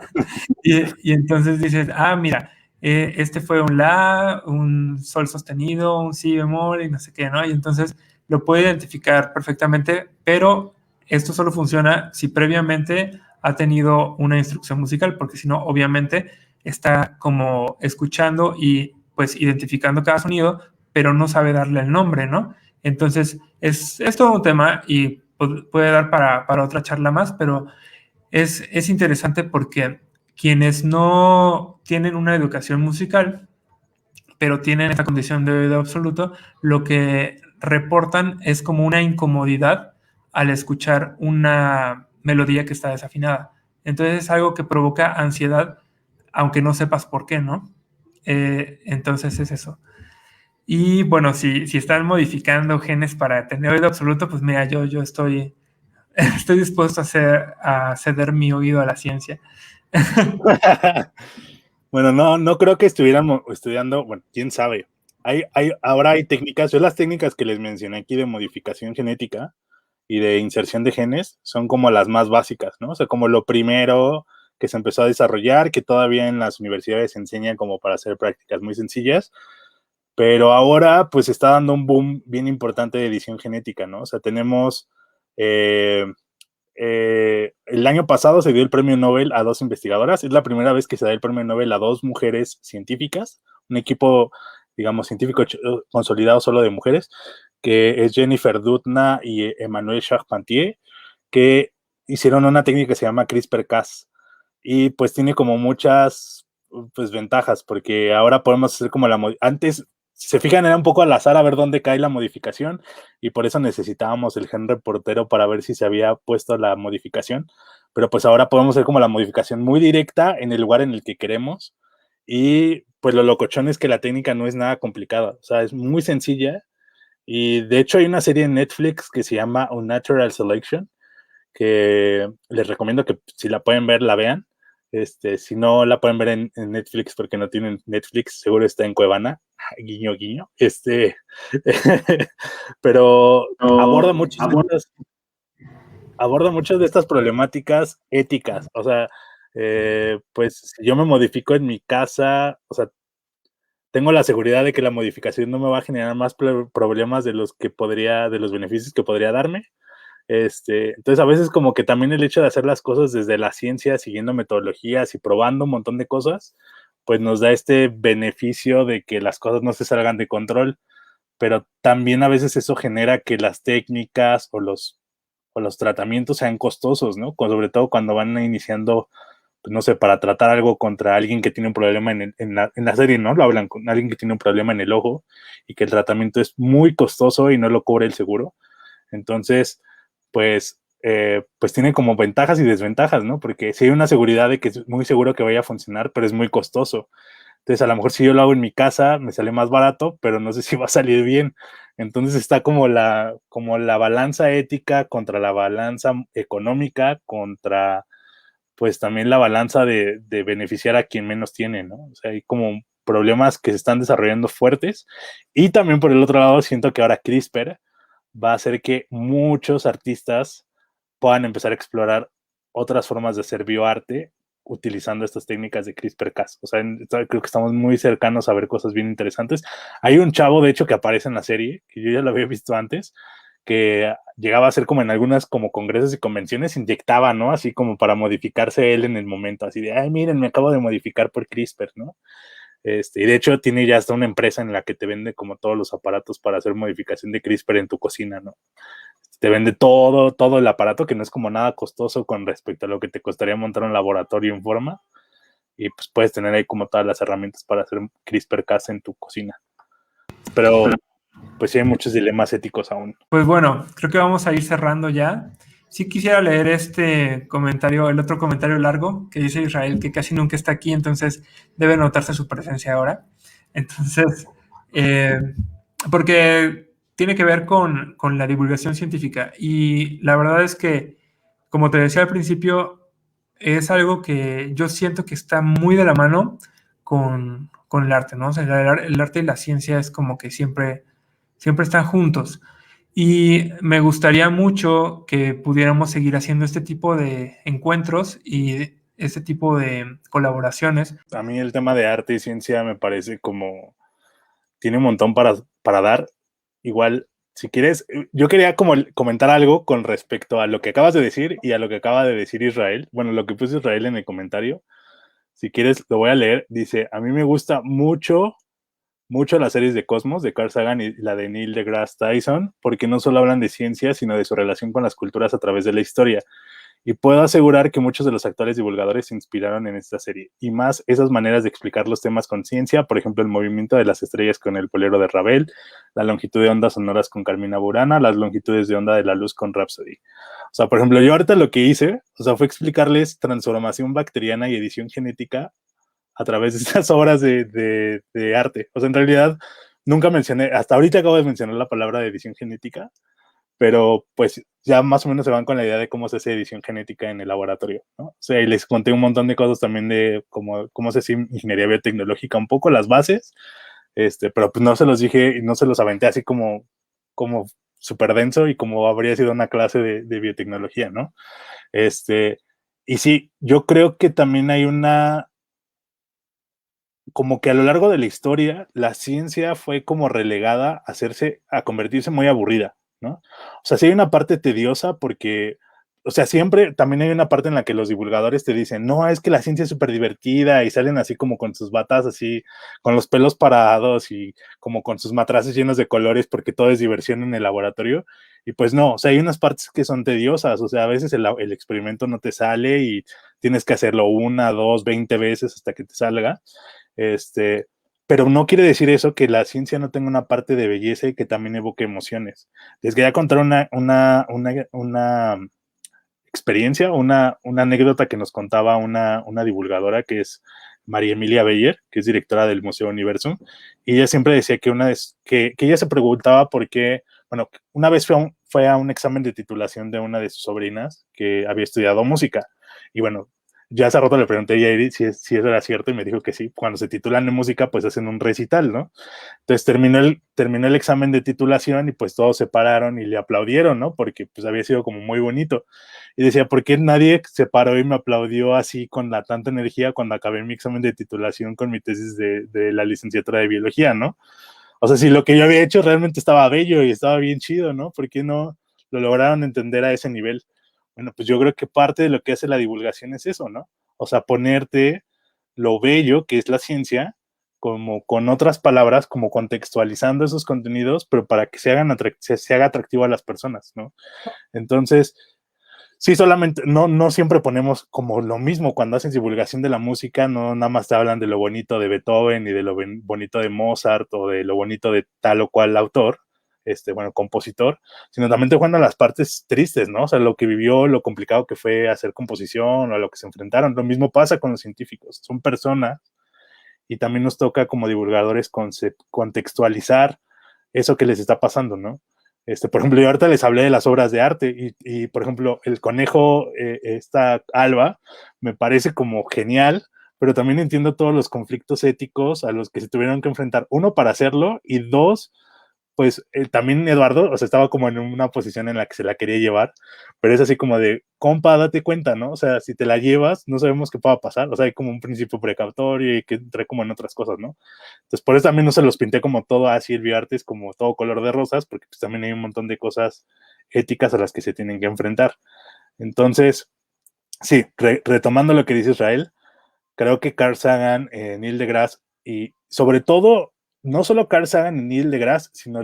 y entonces dices, mira, este fue un la, un sol sostenido, un si bemol y no sé qué, ¿no? Y entonces lo puede identificar perfectamente, pero esto solo funciona si previamente ha tenido una instrucción musical, porque si no, obviamente está como escuchando y pues identificando cada sonido, pero no sabe darle el nombre, ¿no? Entonces es todo un tema y puede dar para otra charla más, pero es interesante porque quienes no tienen una educación musical, pero tienen esta condición de oído absoluto, lo que reportan es como una incomodidad al escuchar una melodía que está desafinada. Entonces es algo que provoca ansiedad, aunque no sepas por qué, ¿no? Entonces es eso. Y bueno, si están modificando genes para tener oído absoluto, pues mira, yo estoy dispuesto a ceder mi oído a la ciencia. Bueno, no creo que estuvieran estudiando, bueno, quién sabe. Ahora hay técnicas, yo las técnicas que les mencioné aquí de modificación genética y de inserción de genes son como las más básicas, ¿no? O sea, como lo primero que se empezó a desarrollar, que todavía en las universidades se enseñan como para hacer prácticas muy sencillas, pero ahora pues está dando un boom bien importante de edición genética, ¿no? O sea, tenemos eh, el año pasado se dio el premio Nobel a 2 investigadoras. Es la primera vez que se da el premio Nobel a 2 mujeres científicas, un equipo, digamos, científico consolidado solo de mujeres, que es Jennifer Doudna y Emmanuelle Charpentier, que hicieron una técnica que se llama CRISPR-Cas. Y pues tiene como muchas pues ventajas, porque ahora podemos hacer como antes, si se fijan, era un poco al azar a ver dónde cae la modificación, y por eso necesitábamos el gen reportero para ver si se había puesto la modificación, pero pues ahora podemos hacer como la modificación muy directa en el lugar en el que queremos, y pues lo locochón es que la técnica no es nada complicada, o sea, es muy sencilla, y de hecho hay una serie en Netflix que se llama Unnatural Selection, que les recomiendo que si la pueden ver, la vean. Si no la pueden ver en Netflix porque no tienen Netflix, seguro está en Cuevana, guiño, guiño. Pero aborda No, muchas de estas, aborda muchas de estas problemáticas éticas. O sea, pues si yo me modifico en mi casa, o sea, tengo la seguridad de que la modificación no me va a generar más problemas de los que podría, de los beneficios que podría darme. Entonces a veces como que también el hecho de hacer las cosas desde la ciencia, siguiendo metodologías y probando un montón de cosas, pues nos da este beneficio de que las cosas no se salgan de control, pero también a veces eso genera que las técnicas o los tratamientos sean costosos, ¿no? Sobre todo cuando van iniciando, pues no sé, para tratar algo contra alguien que tiene un problema en la serie, ¿no? Lo hablan con alguien que tiene un problema en el ojo y que el tratamiento es muy costoso y no lo cubre el seguro. Entonces, pues tiene como ventajas y desventajas, ¿no? Porque si hay una seguridad de que es muy seguro que vaya a funcionar, pero es muy costoso. Entonces, a lo mejor si yo lo hago en mi casa, me sale más barato, pero no sé si va a salir bien. Entonces está como la balanza ética contra la balanza económica, contra pues también la balanza de beneficiar a quien menos tiene, ¿no? O sea, hay como problemas que se están desarrollando fuertes. Y también por el otro lado, siento que ahora CRISPR va a hacer que muchos artistas puedan empezar a explorar otras formas de hacer bioarte utilizando estas técnicas de CRISPR-Cas. O sea, creo que estamos muy cercanos a ver cosas bien interesantes. Hay un chavo, de hecho, que aparece en la serie, que yo ya lo había visto antes, que llegaba a ser como en algunas como congresos y convenciones, inyectaba, ¿no? Así como para modificarse él en el momento, así de, ay, miren, me acabo de modificar por CRISPR, ¿no? Y de hecho tiene ya hasta una empresa en la que te vende como todos los aparatos para hacer modificación de CRISPR en tu cocina, ¿no? Te vende todo el aparato, que no es como nada costoso con respecto a lo que te costaría montar un laboratorio en forma, y pues puedes tener ahí como todas las herramientas para hacer CRISPR-Cas en tu cocina. Pero pues sí hay muchos dilemas éticos aún. Pues bueno, creo que vamos a ir cerrando ya. Sí quisiera leer este comentario, el otro comentario largo que dice Israel, que casi nunca está aquí, entonces debe notarse su presencia ahora. Entonces, eh, porque tiene que ver con la divulgación científica. Y la verdad es que, como te decía al principio, es algo que yo siento que está muy de la mano con el arte, ¿no? O sea, el arte y la ciencia es como que siempre están juntos. Y me gustaría mucho que pudiéramos seguir haciendo este tipo de encuentros y este tipo de colaboraciones. A mí el tema de arte y ciencia me parece como tiene un montón para dar. Igual, si quieres, yo quería como comentar algo con respecto a lo que acabas de decir y a lo que acaba de decir Israel. Bueno, lo que puso Israel en el comentario. Si quieres, lo voy a leer. Dice, a mí me gusta mucho las series de Cosmos, de Carl Sagan y la de Neil deGrasse Tyson, porque no solo hablan de ciencia, sino de su relación con las culturas a través de la historia. Y puedo asegurar que muchos de los actuales divulgadores se inspiraron en esta serie, y más esas maneras de explicar los temas con ciencia, por ejemplo, el movimiento de las estrellas con el bolero de Ravel, la longitud de ondas sonoras con Carmina Burana, las longitudes de onda de la luz con Rhapsody. O sea, por ejemplo, yo ahorita lo que hice, o sea, fue explicarles transformación bacteriana y edición genética a través de estas obras de arte. O sea, en realidad, nunca mencioné, hasta ahorita acabo de mencionar la palabra de edición genética, pero pues ya más o menos se van con la idea de cómo se hace edición genética en el laboratorio, ¿no? O sea, y les conté un montón de cosas también de cómo se hace ingeniería biotecnológica, un poco las bases, pero pues no se los dije y no se los aventé así como súper denso y como habría sido una clase de biotecnología, ¿no? Y sí, yo creo que también hay como que a lo largo de la historia, la ciencia fue como relegada a convertirse muy aburrida, ¿no? O sea, sí hay una parte tediosa porque, o sea, siempre también hay una parte en la que los divulgadores te dicen, no, es que la ciencia es súper divertida y salen así como con sus batas así, con los pelos parados y como con sus matraces llenos de colores porque todo es diversión en el laboratorio. Y pues no, o sea, hay unas partes que son tediosas, o sea, a veces el experimento no te sale y tienes que hacerlo una, dos, 20 veces hasta que te salga. Este, pero no quiere decir eso que la ciencia no tenga una parte de belleza y que también evoque emociones. Les quería contar una experiencia, una anécdota que nos contaba una divulgadora que es María Emilia Beyer, que es directora del Museo Universum, y ella siempre decía que ella se preguntaba por qué, bueno, una vez fue a un examen de titulación de una de sus sobrinas que había estudiado música, y bueno, ya hace rato le pregunté a Yairi si eso era cierto y me dijo que sí, cuando se titulan en música pues hacen un recital, ¿no? Entonces terminó el examen de titulación y pues todos se pararon y le aplaudieron, ¿no? Porque pues había sido como muy bonito. Y decía, ¿por qué nadie se paró y me aplaudió así con la tanta energía cuando acabé mi examen de titulación con mi tesis de la licenciatura de biología, ¿no? O sea, si lo que yo había hecho realmente estaba bello y estaba bien chido, ¿no? ¿Por qué no lo lograron entender a ese nivel? Bueno, pues yo creo que parte de lo que hace la divulgación es eso, ¿no? O sea, ponerte lo bello que es la ciencia, como con otras palabras, como contextualizando esos contenidos, pero para que se haga atractivo a las personas, ¿no? Entonces, sí, solamente, no siempre ponemos como lo mismo cuando haces divulgación de la música, no nada más te hablan de lo bonito de Beethoven y de lo bonito de Mozart o de lo bonito de tal o cual autor, bueno, compositor, sino también te cuentan las partes tristes, ¿no? O sea, lo que vivió, lo complicado que fue hacer composición o a lo que se enfrentaron. Lo mismo pasa con los científicos, son personas y también nos toca como divulgadores contextualizar eso que les está pasando, ¿no? Por ejemplo, yo ahorita les hablé de las obras de arte y por ejemplo, el conejo, esta Alba, me parece como genial, pero también entiendo todos los conflictos éticos a los que se tuvieron que enfrentar, uno, para hacerlo, y dos, pues también Eduardo, o sea, estaba como en una posición en la que se la quería llevar, pero es así como de, compa, date cuenta, ¿no? O sea, si te la llevas, no sabemos qué pueda pasar, o sea, hay como un principio precautorio y que entra como en otras cosas, ¿no? Entonces, por eso también no se los pinté como todo así, el bioarte es como todo color de rosas, porque pues también hay un montón de cosas éticas a las que se tienen que enfrentar. Entonces, sí, retomando lo que dice Israel, creo que Carl Sagan, Neil deGrasse y sobre todo, no solo Carl Sagan y Neil deGrasse, sino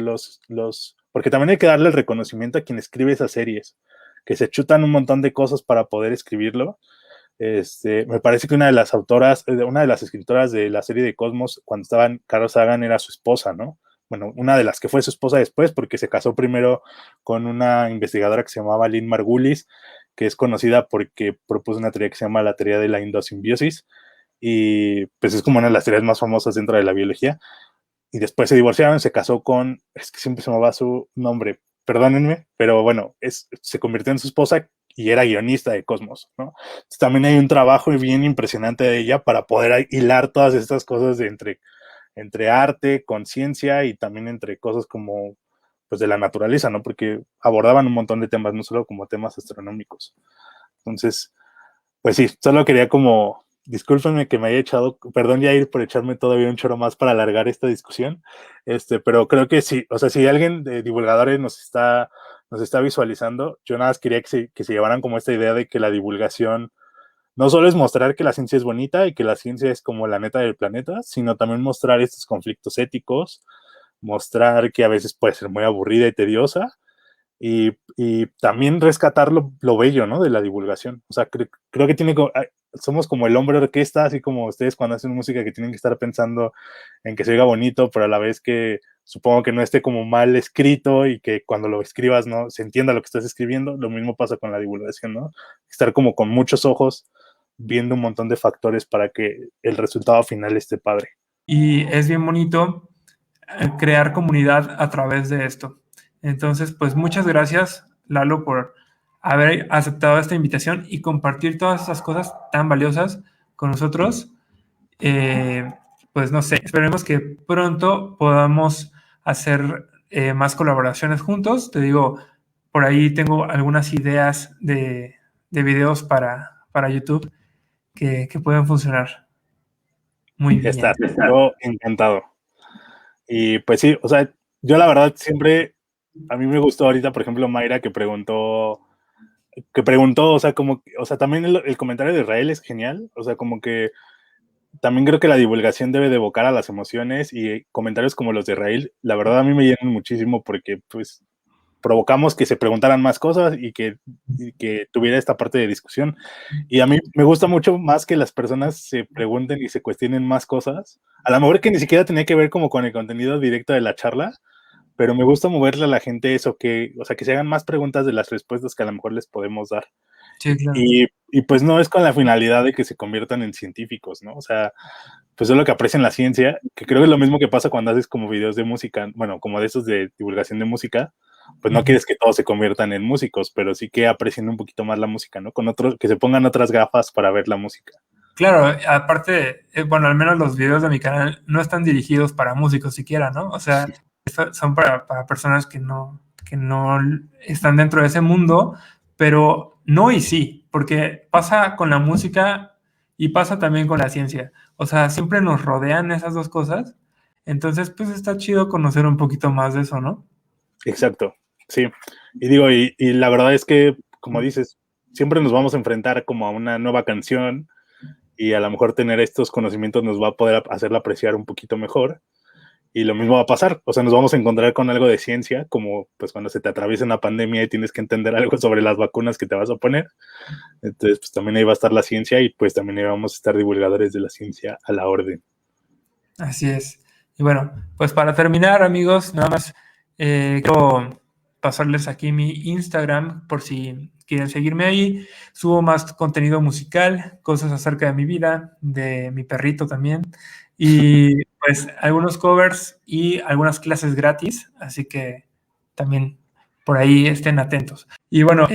porque también hay que darle el reconocimiento a quien escribe esas series, que se chutan un montón de cosas para poder escribirlo. Me parece que una de las autoras, una de las escritoras de la serie de Cosmos, cuando estaban Carl Sagan, era su esposa, ¿no? Bueno, una de las que fue su esposa después, porque se casó primero con una investigadora que se llamaba Lynn Margulis, que es conocida porque propuso una teoría que se llama la teoría de la endosimbiosis, y pues es como una de las teorías más famosas dentro de la biología. Y después se divorciaron, se casó con, es que siempre se me va su nombre, perdónenme, pero bueno, se convirtió en su esposa y era guionista de Cosmos, ¿no? Entonces, también hay un trabajo bien impresionante de ella para poder hilar todas estas cosas entre arte, conciencia y también entre cosas como pues de la naturaleza, ¿no? Porque abordaban un montón de temas, no solo como temas astronómicos. Entonces, pues sí, solo quería como, discúlpenme que me haya echado, perdón Jair por echarme todavía un choro más para alargar esta discusión, pero creo que sí, o sea, si alguien de divulgadores nos está visualizando, yo nada más quería que se llevaran como esta idea de que la divulgación no solo es mostrar que la ciencia es bonita y que la ciencia es como la neta del planeta, sino también mostrar estos conflictos éticos, mostrar que a veces puede ser muy aburrida y tediosa, y también rescatar lo bello, ¿no? De la divulgación. O sea, creo que somos como el hombre orquesta, así como ustedes cuando hacen música que tienen que estar pensando en que se oiga bonito, pero a la vez que supongo que no esté como mal escrito y que cuando lo escribas no se entienda lo que estás escribiendo. Lo mismo pasa con la divulgación, ¿no? Estar como con muchos ojos viendo un montón de factores para que el resultado final esté padre. Y es bien bonito crear comunidad a través de esto. Entonces, pues muchas gracias, Lalo, por haber aceptado esta invitación y compartir todas esas cosas tan valiosas con nosotros. Eh, pues no sé, esperemos que pronto podamos hacer más colaboraciones juntos. Te digo, por ahí tengo algunas ideas de videos para YouTube que pueden funcionar muy Ya bien. está, yo encantado. Y pues sí, o sea, yo la verdad siempre, a mí me gustó ahorita, por ejemplo, Mayra que preguntó, o sea, o sea, también el comentario de Israel es genial, o sea, como que también creo que la divulgación debe de evocar a las emociones y comentarios como los de Israel, la verdad a mí me llenan muchísimo porque pues provocamos que se preguntaran más cosas y que tuviera esta parte de discusión. Y a mí me gusta mucho más que las personas se pregunten y se cuestionen más cosas. A lo mejor que ni siquiera tenía que ver como con el contenido directo de la charla, pero me gusta moverle a la gente eso, o sea, que se hagan más preguntas de las respuestas que a lo mejor les podemos dar. Sí, claro. Y pues no es con la finalidad de que se conviertan en científicos, ¿no? O sea, pues es lo que aprecian la ciencia, que creo que es lo mismo que pasa cuando haces como videos de música, bueno, como de esos de divulgación de música, pues no quieres que todos se conviertan en músicos, pero sí que aprecien un poquito más la música, ¿no? Con otros, que se pongan otras gafas para ver la música. Claro, aparte, bueno, al menos los videos de mi canal no están dirigidos para músicos siquiera, ¿no? O sea, son para personas que no están dentro de ese mundo, pero no y sí, porque pasa con la música y pasa también con la ciencia. O sea, siempre nos rodean esas dos cosas. Entonces, pues está chido conocer un poquito más de eso, ¿no? Exacto, sí. Y digo, y la verdad es que, como dices, siempre nos vamos a enfrentar como a una nueva canción y a lo mejor tener estos conocimientos nos va a poder hacerla apreciar un poquito mejor. Y lo mismo va a pasar, o sea, nos vamos a encontrar con algo de ciencia, como pues cuando se te atraviesa una pandemia y tienes que entender algo sobre las vacunas que te vas a poner. Entonces, pues también ahí va a estar la ciencia y pues también ahí vamos a estar divulgadores de la ciencia a la orden. Así es. Y bueno, pues para terminar, amigos, nada más quiero pasarles aquí mi Instagram por si quieren seguirme ahí. Subo más contenido musical, cosas acerca de mi vida, de mi perrito también, y pues algunos covers y algunas clases gratis, así que también por ahí estén atentos. Y bueno,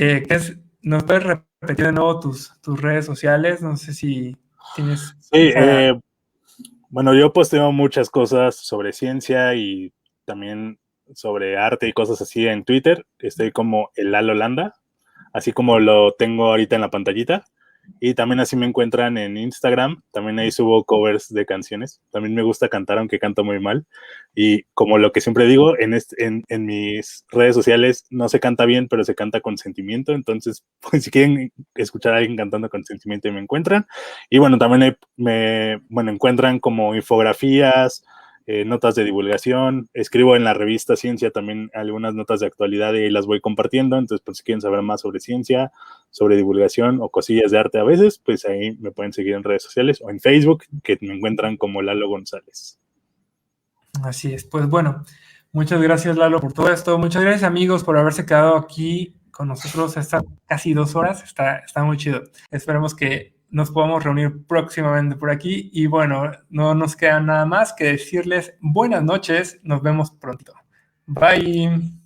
¿nos puedes repetir de nuevo tus redes sociales? No sé si tienes Sí, esa... bueno, yo posteo muchas cosas sobre ciencia y también sobre arte y cosas así en Twitter. Estoy como el Lalo Landa, así como lo tengo ahorita en la pantallita. Y también así me encuentran en Instagram. También ahí subo covers de canciones. También me gusta cantar, aunque canto muy mal. Y como lo que siempre digo, en mis redes sociales no se canta bien, pero se canta con sentimiento. Entonces, pues, si quieren escuchar a alguien cantando con sentimiento, me encuentran. Y bueno, también bueno, encuentran como infografías, notas de divulgación. Escribo en la revista Ciencia también algunas notas de actualidad y las voy compartiendo. Entonces, pues si quieren saber más sobre ciencia, sobre divulgación o cosillas de arte a veces, pues ahí me pueden seguir en redes sociales o en Facebook, que me encuentran como Lalo González. Así es. Pues bueno, muchas gracias, Lalo, por todo esto. Muchas gracias, amigos, por haberse quedado aquí con nosotros estas casi 2 horas. Está muy chido. Esperemos que nos podamos reunir próximamente por aquí. Y bueno, no nos queda nada más que decirles buenas noches. Nos vemos pronto. Bye.